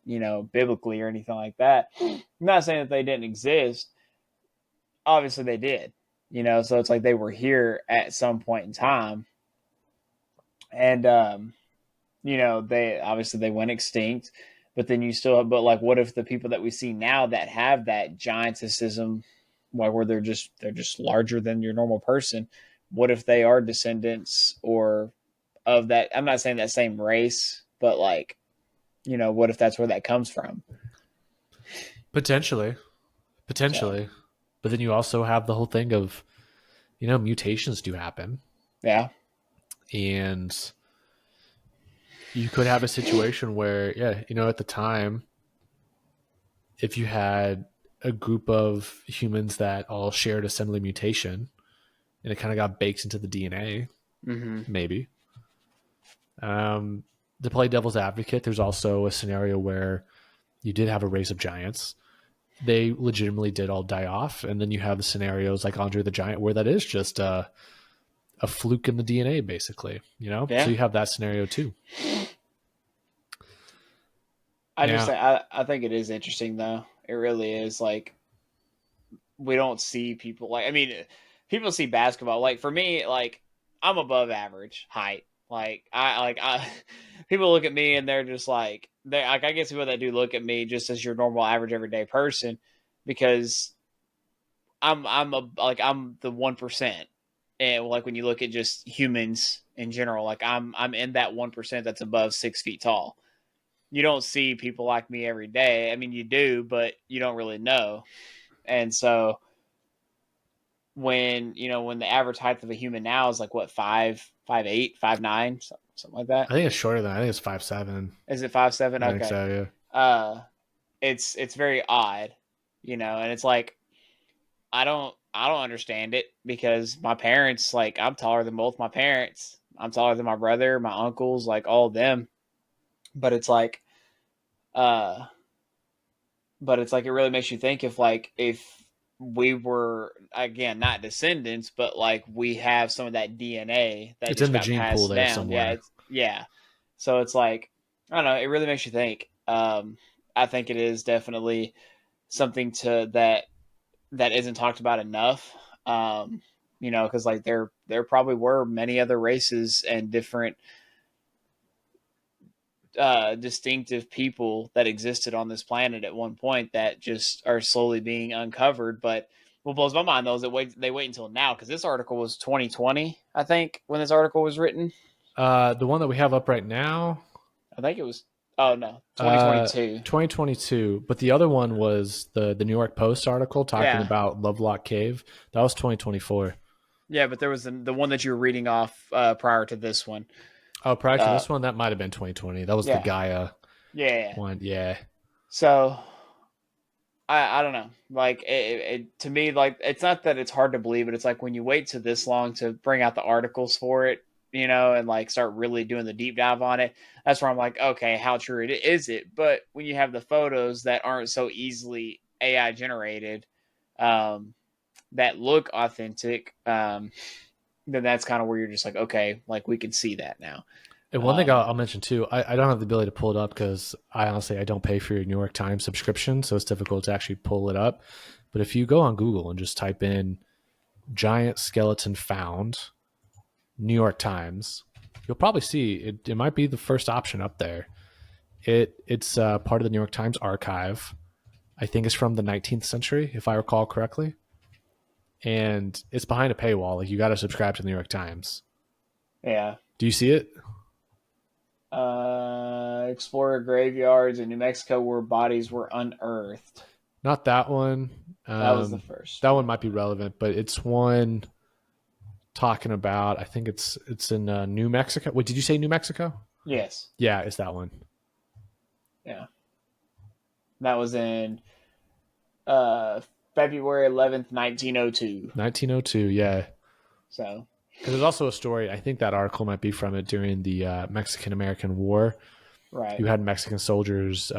biblically or anything like that. I'm not saying that they didn't exist. Obviously they did, so it's like they were here at some point in time. And, they went extinct, but then but like, what if the people that we see now that have that gianticism, where they're just larger than your normal person, what if they are descendants or of that? I'm not saying that same race, but like, what if that's where that comes from? Potentially. So. But then you also have the whole thing of, mutations do happen. Yeah. And you could have a situation where, at the time, if you had a group of humans that all shared a similar mutation and it kind of got baked into the DNA, maybe. To play devil's advocate, there's also a scenario where you did have a race of giants. They legitimately did all die off. And then you have the scenarios like Andre the Giant where that is just a fluke in the DNA, basically, Yeah. So you have that scenario too. I think it is interesting though. It really is. Like, we don't see people people see basketball. Like, for me, like, I'm above average height. Like I people look at me and they're just like they like I guess people that do look at me just as your normal average everyday person because I'm the 1%. And like when you look at just humans in general, like I'm in that 1% that's above 6 feet tall. You don't see people like me every day. I mean, you do, but you don't really know. And so when the average height of a human now is like what 5'8", 5'9", something like that. I think it's shorter than I think it's 5'7". Is it 5'7"? I think Okay. so. Yeah. It's very odd, and it's like I don't understand it because my parents, like I'm taller than both my parents. I'm taller than my brother, my uncles, like all of them. But it's like uh it really makes you think if we were again not descendants, but like we have some of that DNA that It's just in the got gene pool passed there down. Yeah, somewhere. it's yeah. So it's like I don't know, it really makes you think. I think it is definitely something that isn't talked about enough. Because like there probably were many other races and different distinctive people that existed on this planet at one point that just are slowly being uncovered. But what blows my mind though is that they wait until now because this article was 2020, I think, when this article was written. The one that we have up right now, I think it was. Oh no, 2022. 2022. But the other one was the New York Post article talking Yeah, about Lovelock Cave. That was 2024. yeah, but there was the one that you were reading off prior to this one. Oh, prior to Uh, this one, that might have been 2020. That was the yeah, Gaia yeah. one. Yeah. So I don't know. Like to me, like it's not that it's hard to believe, but it's like when you wait to this long to bring out the articles for it, and like start really doing the deep dive on it. That's where I'm like, okay, how true is it? But when you have the photos that aren't so easily AI generated, um, that look authentic, then that's kind of where you're just like, okay, like we can see that now. And one thing Um, I'll mention too, I don't have the ability to pull it up because I don't pay for your New York Times subscription, so it's difficult to actually pull it up. But if you go on Google and just type in giant skeleton found New York Times, you'll probably see it. It might be the first option up there. It's part of the New York Times archive. I think it's from the 19th century, if I recall correctly, and it's behind a paywall. Like you got to subscribe to the New York Times. yeah. Do you see it? Explorer graveyards in New Mexico where bodies were unearthed. Not that one. That was the first That one. one might be relevant, but it's one talking about. I think it's in New Mexico. Wait, did you say New Mexico? Yes. Yeah, it's that one. Yeah. That was in uh, February 11th, 1902. 1902. Yeah, So, because there's also a story. I think that article might be from it during the Mexican American War. right. You had Mexican soldiers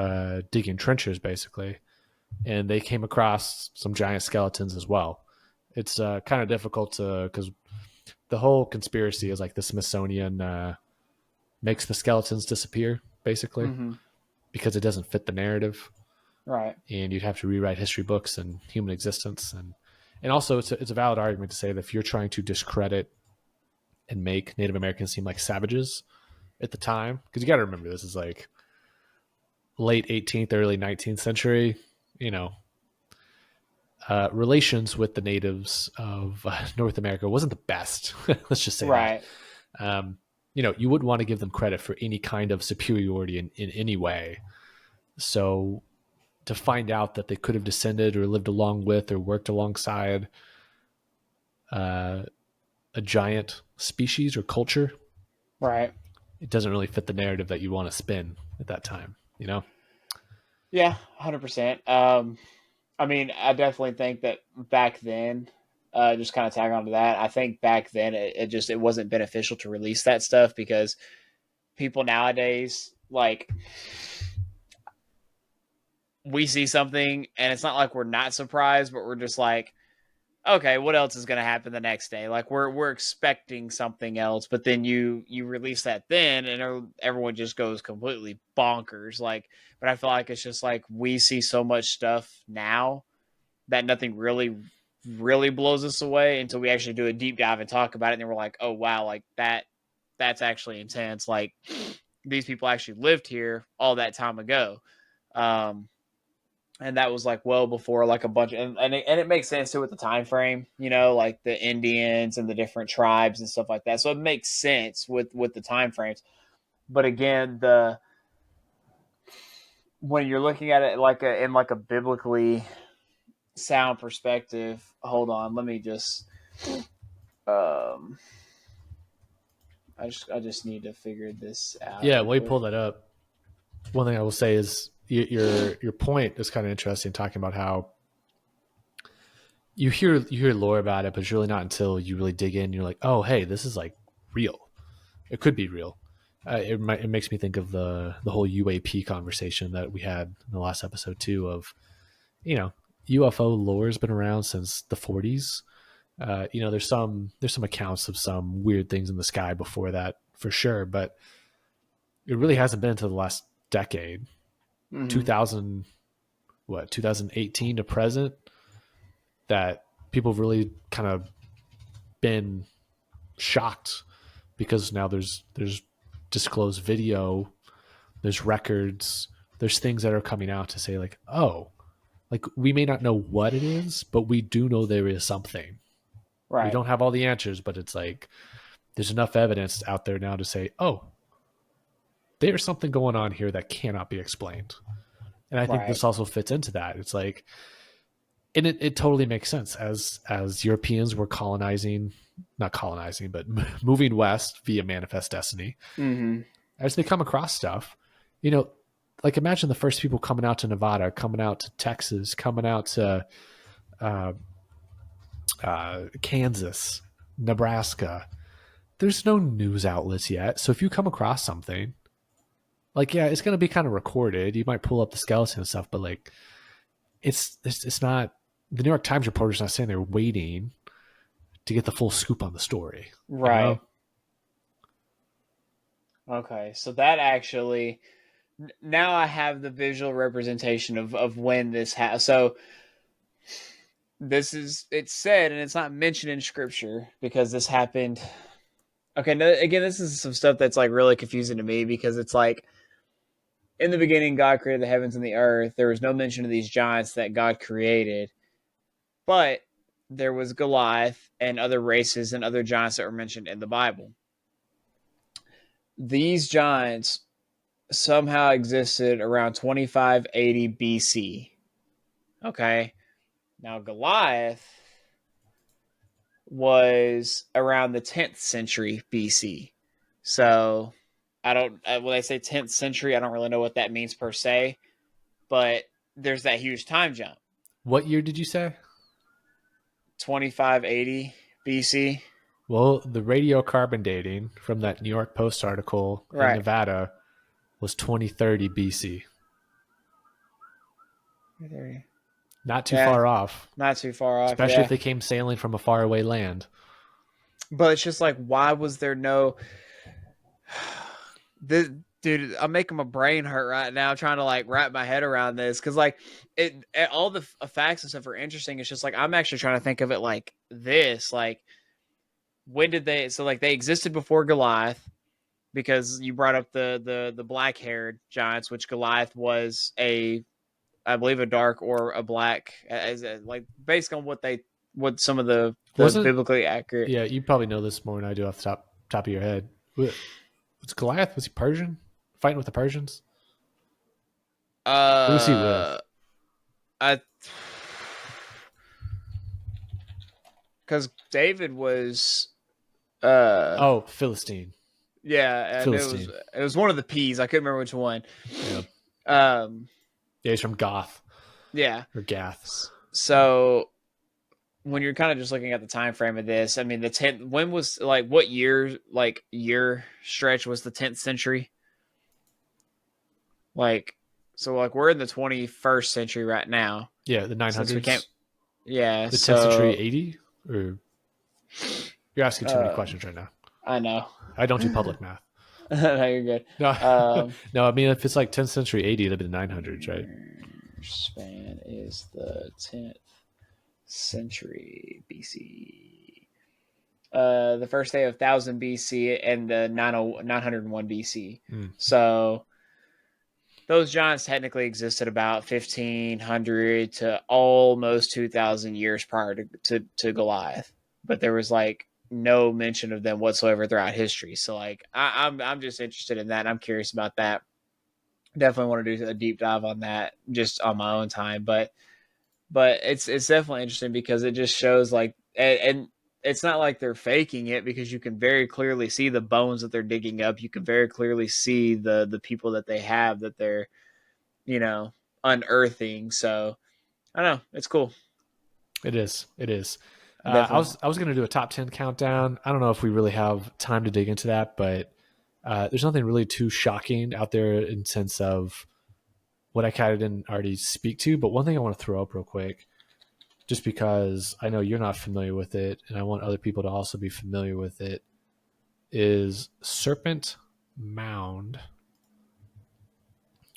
digging trenches, basically, and they came across some giant skeletons as well. It's kind of difficult to because the whole conspiracy is like the Smithsonian makes the skeletons disappear, basically, Mm-hmm. because it doesn't fit the narrative, Right. and you'd have to rewrite history books and human existence, and also it's a valid argument to say that if you're trying to discredit and make Native Americans seem like savages at the time, because you got to remember this is like late 18th, early 19th century, you know, relations with the natives of North America wasn't the best. Let's just say that. Right. You wouldn't want to give them credit for any kind of superiority in any way. So to find out that they could have descended or lived along with or worked alongside uh, a giant species or culture, Right. it doesn't really fit the narrative that you want to spin at that time, you know? Yeah, 100%. I mean, I definitely think that back then, just kind of tag on to that, I think back then it wasn't beneficial to release that stuff because people nowadays, like, we see something and it's not like we're not surprised, but we're just like, okay, what else is going to happen the next day? Like we're expecting something else, but then you release that then, and everyone just goes completely bonkers. Like, but I feel like it's just like we see so much stuff now that nothing really blows us away until we actually do a deep dive and talk about it, and then we're like, oh wow, like that that's actually intense. Like, these people actually lived here all that time ago. And that was like well before like a bunch of, and it makes sense too with the time frame, like the Indians and the different tribes and stuff like that. So it makes sense with the time frames. But again, when you're looking at it in a biblically sound perspective, hold on, let me just I just need to figure this out. Yeah, while you pull that up, one thing I will say is your point is kind of interesting, talking about how you hear lore about it, but it's really not until you really dig in. You're like, oh, hey, this is like real. It could be real. It makes me think of the whole UAP conversation that we had in the last episode too. Of UFO lore has been around since the 40s. There's some accounts of some weird things in the sky before that for sure, but it really hasn't been until the last decade, 2018 to present, that people have really kind of been shocked, because now there's disclosed video, there's records, there's things that are coming out to say like, oh, like we may not know what it is, but we do know there is something. Right. We don't have all the answers, but it's like there's enough evidence out there now to say, oh, there's something going on here that cannot be explained. And I think this also fits into that. It's like, and it totally makes sense as Europeans were not colonizing, but moving west via manifest destiny. Mm-hmm. As they come across stuff, like imagine the first people coming out to Nevada, coming out to Texas, coming out to Kansas, Nebraska. There's no news outlets yet. So if you come across something, like, yeah, it's going to be kind of recorded. You might pull up the skeleton and stuff, but like, it's not, the New York Times reporter's not sitting there waiting to get the full scoop on the story. Right. Okay. So that actually, now I have the visual representation of when this happened. So it's said, and it's not mentioned in scripture because this happened. Okay. Now, again, this is some stuff that's like really confusing to me, because it's like, in the beginning, God created the heavens and the earth. There was no mention of these giants that God created, but there was Goliath and other races and other giants that were mentioned in the Bible. These giants somehow existed around 2580 BC. Okay. Now, Goliath was around the 10th century BC. So, when I say 10th century, I don't really know what that means per se, but there's that huge time jump. What year did you say? 2580 BC. Well, the radiocarbon dating from that New York Post article in Nevada was 2030 BC. Not too far off. Not too far off. Especially if they came sailing from a faraway land. But it's just like, why was there no... Dude, I'm making my brain hurt right now trying to like wrap my head around this, because like all the facts and stuff are interesting. It's just like I'm actually trying to think of it like this, like when did they? So like they existed before Goliath, because you brought up the black haired giants, which Goliath was I believe a dark or a black, like based on what some of the biblically accurate. Yeah, you probably know this more than I do off the top of your head. Was Goliath, was he Persian? Fighting with the Persians? Who was he with? Because David was Philistine. Yeah, Philistine. It was one of the P's. I couldn't remember which one. Yeah. Yeah, he's from Goth. Yeah. Or Gath. So when you're kind of just looking at the time frame of this, I mean, the 10th, when was like, what year stretch was the 10th century? Like, so like we're in the 21st century right now. Yeah, the 900s. Yeah. The 10th century 80? Or you're asking too many questions right now. I know. I don't do public math. No, you're good. No, no, I mean, if it's like 10th century 80, it'd be the 900s, right? Span is the 10th century BC. the first day of 1000 BC and the 901 BC. Mm. So those giants technically existed about 1500 to almost 2000 years prior to Goliath, but there was like no mention of them whatsoever throughout history. So like I'm just interested in that. I'm curious about that. Definitely want to do a deep dive on that just on my own time, but it's definitely interesting because it just shows like and it's not like they're faking it because you can very clearly see the bones that they're digging up. You can very clearly see the people that they have that they're, you know, unearthing. So I don't know, it's cool. It is. It is. Definitely. I was going to do a top 10 countdown. I don't know if we really have time to dig into that, but there's nothing really too shocking out there in sense of what I kind of didn't already speak to. But one thing I want to throw up real quick, just because I know you're not familiar with it, and I want other people to also be familiar with it, is Serpent Mound,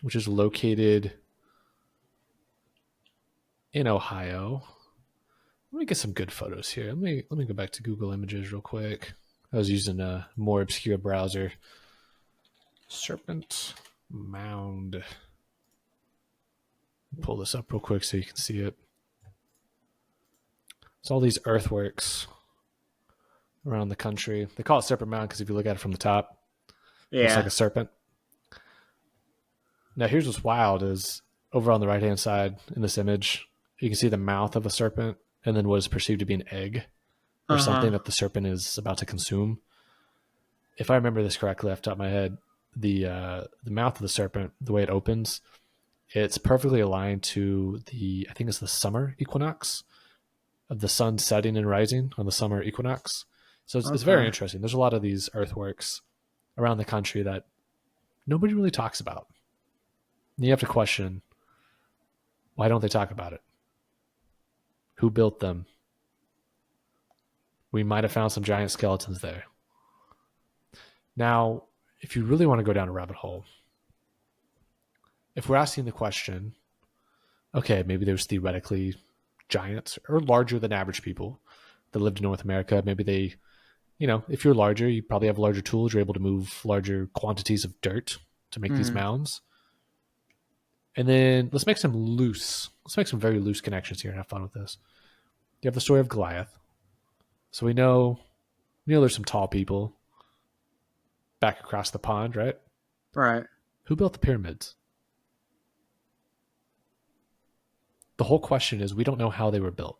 which is located in Ohio. Let me get some good photos here. Let me go back to Google Images real quick. I was using a more obscure browser. Serpent Mound. Pull this up real quick so you can see it. It's all these earthworks around the country. They call it Serpent Mound because if you look at it from the top, it looks like a serpent. Now here's what's wild is over on the right hand side in this image, you can see the mouth of a serpent and then what is perceived to be an egg or something that the serpent is about to consume. If I remember this correctly off the top of my head, the mouth of the serpent, the way it opens, it's perfectly aligned to I think it's the summer equinox of the sun setting and rising on the summer equinox. So it's very interesting. There's a lot of these earthworks around the country that nobody really talks about. You have to question, why don't they talk about it? Who built them? We might have found some giant skeletons there. Now, if you really want to go down a rabbit hole, if we're asking the question, okay, maybe there's theoretically giants or larger than average people that lived in North America. Maybe they, if you're larger, you probably have larger tools. You're able to move larger quantities of dirt to make these mounds. And then let's make some very loose connections here and have fun with this. You have the story of Goliath. So we know there's some tall people back across the pond, right? Right. Who built the pyramids? The whole question is we don't know how they were built.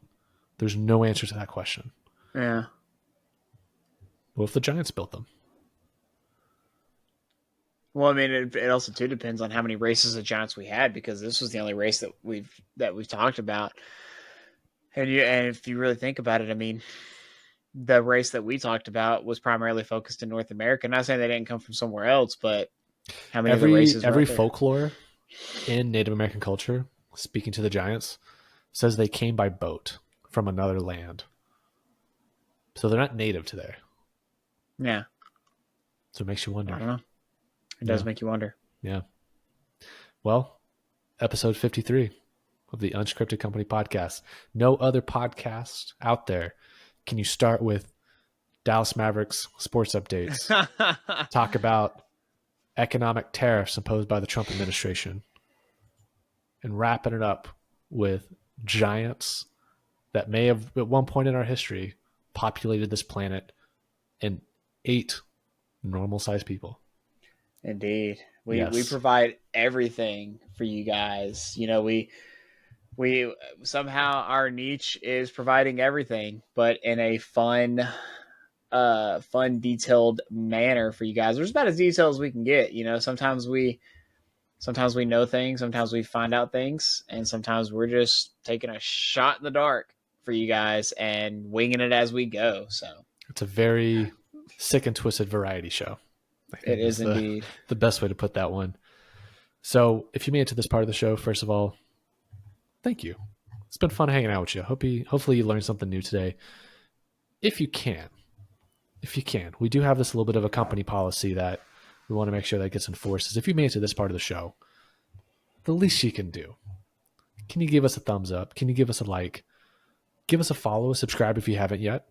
There's no answer to that question. Yeah. What if the giants built them? Well, I mean, it also too depends on how many races of giants we had, because this was the only race that we've talked about. And if you really think about it, I mean, the race that we talked about was primarily focused in North America. Not saying they didn't come from somewhere else, but how many other races? Every folklore in Native American culture, speaking to the giants, says they came by boat from another land. So they're not native to there. Yeah. So it makes you wonder. I don't know. It does make you wonder. Yeah. Well, episode 53 of the Unscripted Company podcast. No other podcast out there can you start with Dallas Mavericks sports updates, talk about economic tariffs imposed by the Trump administration, and wrapping it up with giants that may have at one point in our history populated this planet and ate normal-sized people. Indeed. We provide everything for you guys. We somehow our niche is providing everything, but in a fun, detailed manner for you guys. There's about as detailed as we can get. Sometimes we know things, sometimes we find out things, and sometimes we're just taking a shot in the dark for you guys and winging it as we go. So it's a very sick and twisted variety show. It is indeed the best way to put that one. So if you made it to this part of the show, first of all, thank you. It's been fun hanging out with you. Hopefully you learned something new today. If you can, we do have this little bit of a company policy that we want to make sure that gets enforced. Is if you made it to this part of the show, the least you can do, can you give us a thumbs up? Can you give us a like? Give us a follow, a subscribe if you haven't yet.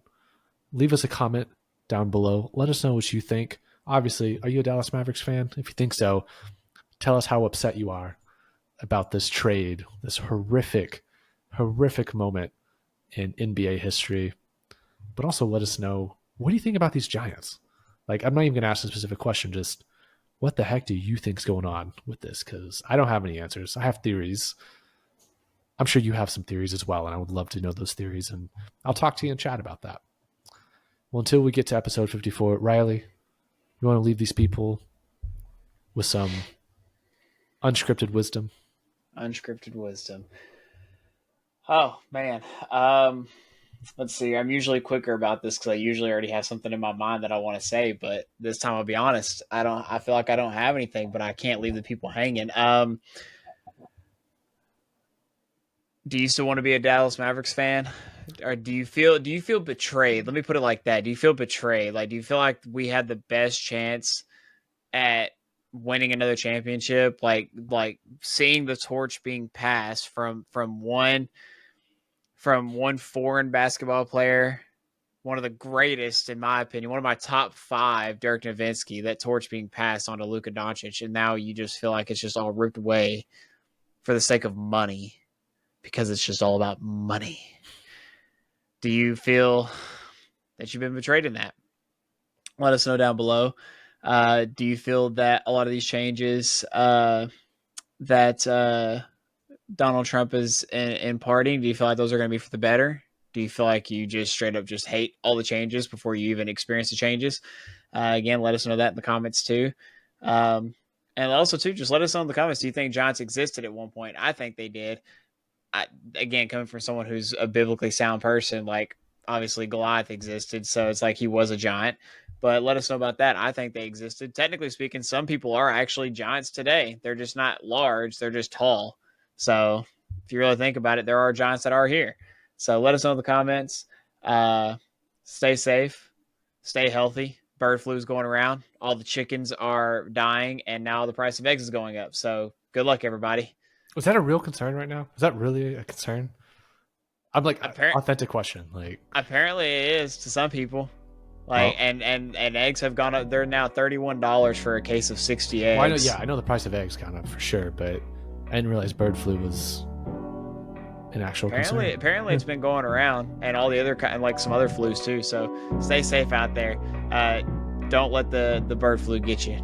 leave us a comment down below. Let us know what you think. Obviously, are you a Dallas Mavericks fan? If you think so, tell us how upset you are about this trade, this horrific moment in NBA history. But also let us know, what do you think about these Giants? Like, I'm not even going to ask a specific question, just what the heck do you think's going on with this? Because I don't have any answers. I have theories. I'm sure you have some theories as well, and I would love to know those theories, and I'll talk to you in chat about that. Well, until we get to episode 54, Riley, you want to leave these people with some unscripted wisdom? Unscripted wisdom. Oh, man. Let's see. I'm usually quicker about this because I usually already have something in my mind that I want to say, but this time I'll be honest. I feel like I don't have anything, but I can't leave the people hanging. Do you still want to be a Dallas Mavericks fan? Or do you feel betrayed? Let me put it like that. Do you feel betrayed? Like, do you feel like we had the best chance at winning another championship? Like seeing the torch being passed from one foreign basketball player, one of the greatest, in my opinion, one of my top 5, Dirk Nowitzki, that torch being passed on to Luka Dončić, and now you just feel like it's just all ripped away for the sake of money, because it's just all about money. Do you feel that you've been betrayed in that? Let us know down below. Do you feel that a lot of these changes that Donald Trump is imparting, do you feel like those are going to be for the better? Do you feel like you just straight up just hate all the changes before you even experience the changes? Again, let us know that in the comments too. And also too, just let us know in the comments, do you think giants existed at one point? I think they did. Again, coming from someone who's a biblically sound person, like obviously Goliath existed, so it's like he was a giant. But let us know about that. I think they existed. Technically speaking, some people are actually giants today. They're just not large. They're just tall. So if you really think about it, there are giants that are here. So let us know in the comments. Stay safe. Stay healthy. Bird flu is going around. All the chickens are dying, and now the price of eggs is going up. So good luck, everybody. Was that a real concern right now? Is that really a concern? I'm like, authentic question. Like, apparently it is to some people. Like, and eggs have gone up. They're now $31 for a case of 60 eggs. Well, I know the price of eggs gone up for sure, but I didn't realize bird flu was an actual concern. Apparently it's been going around, and all the other kind, like some other flus too. So stay safe out there. Don't let the bird flu get you.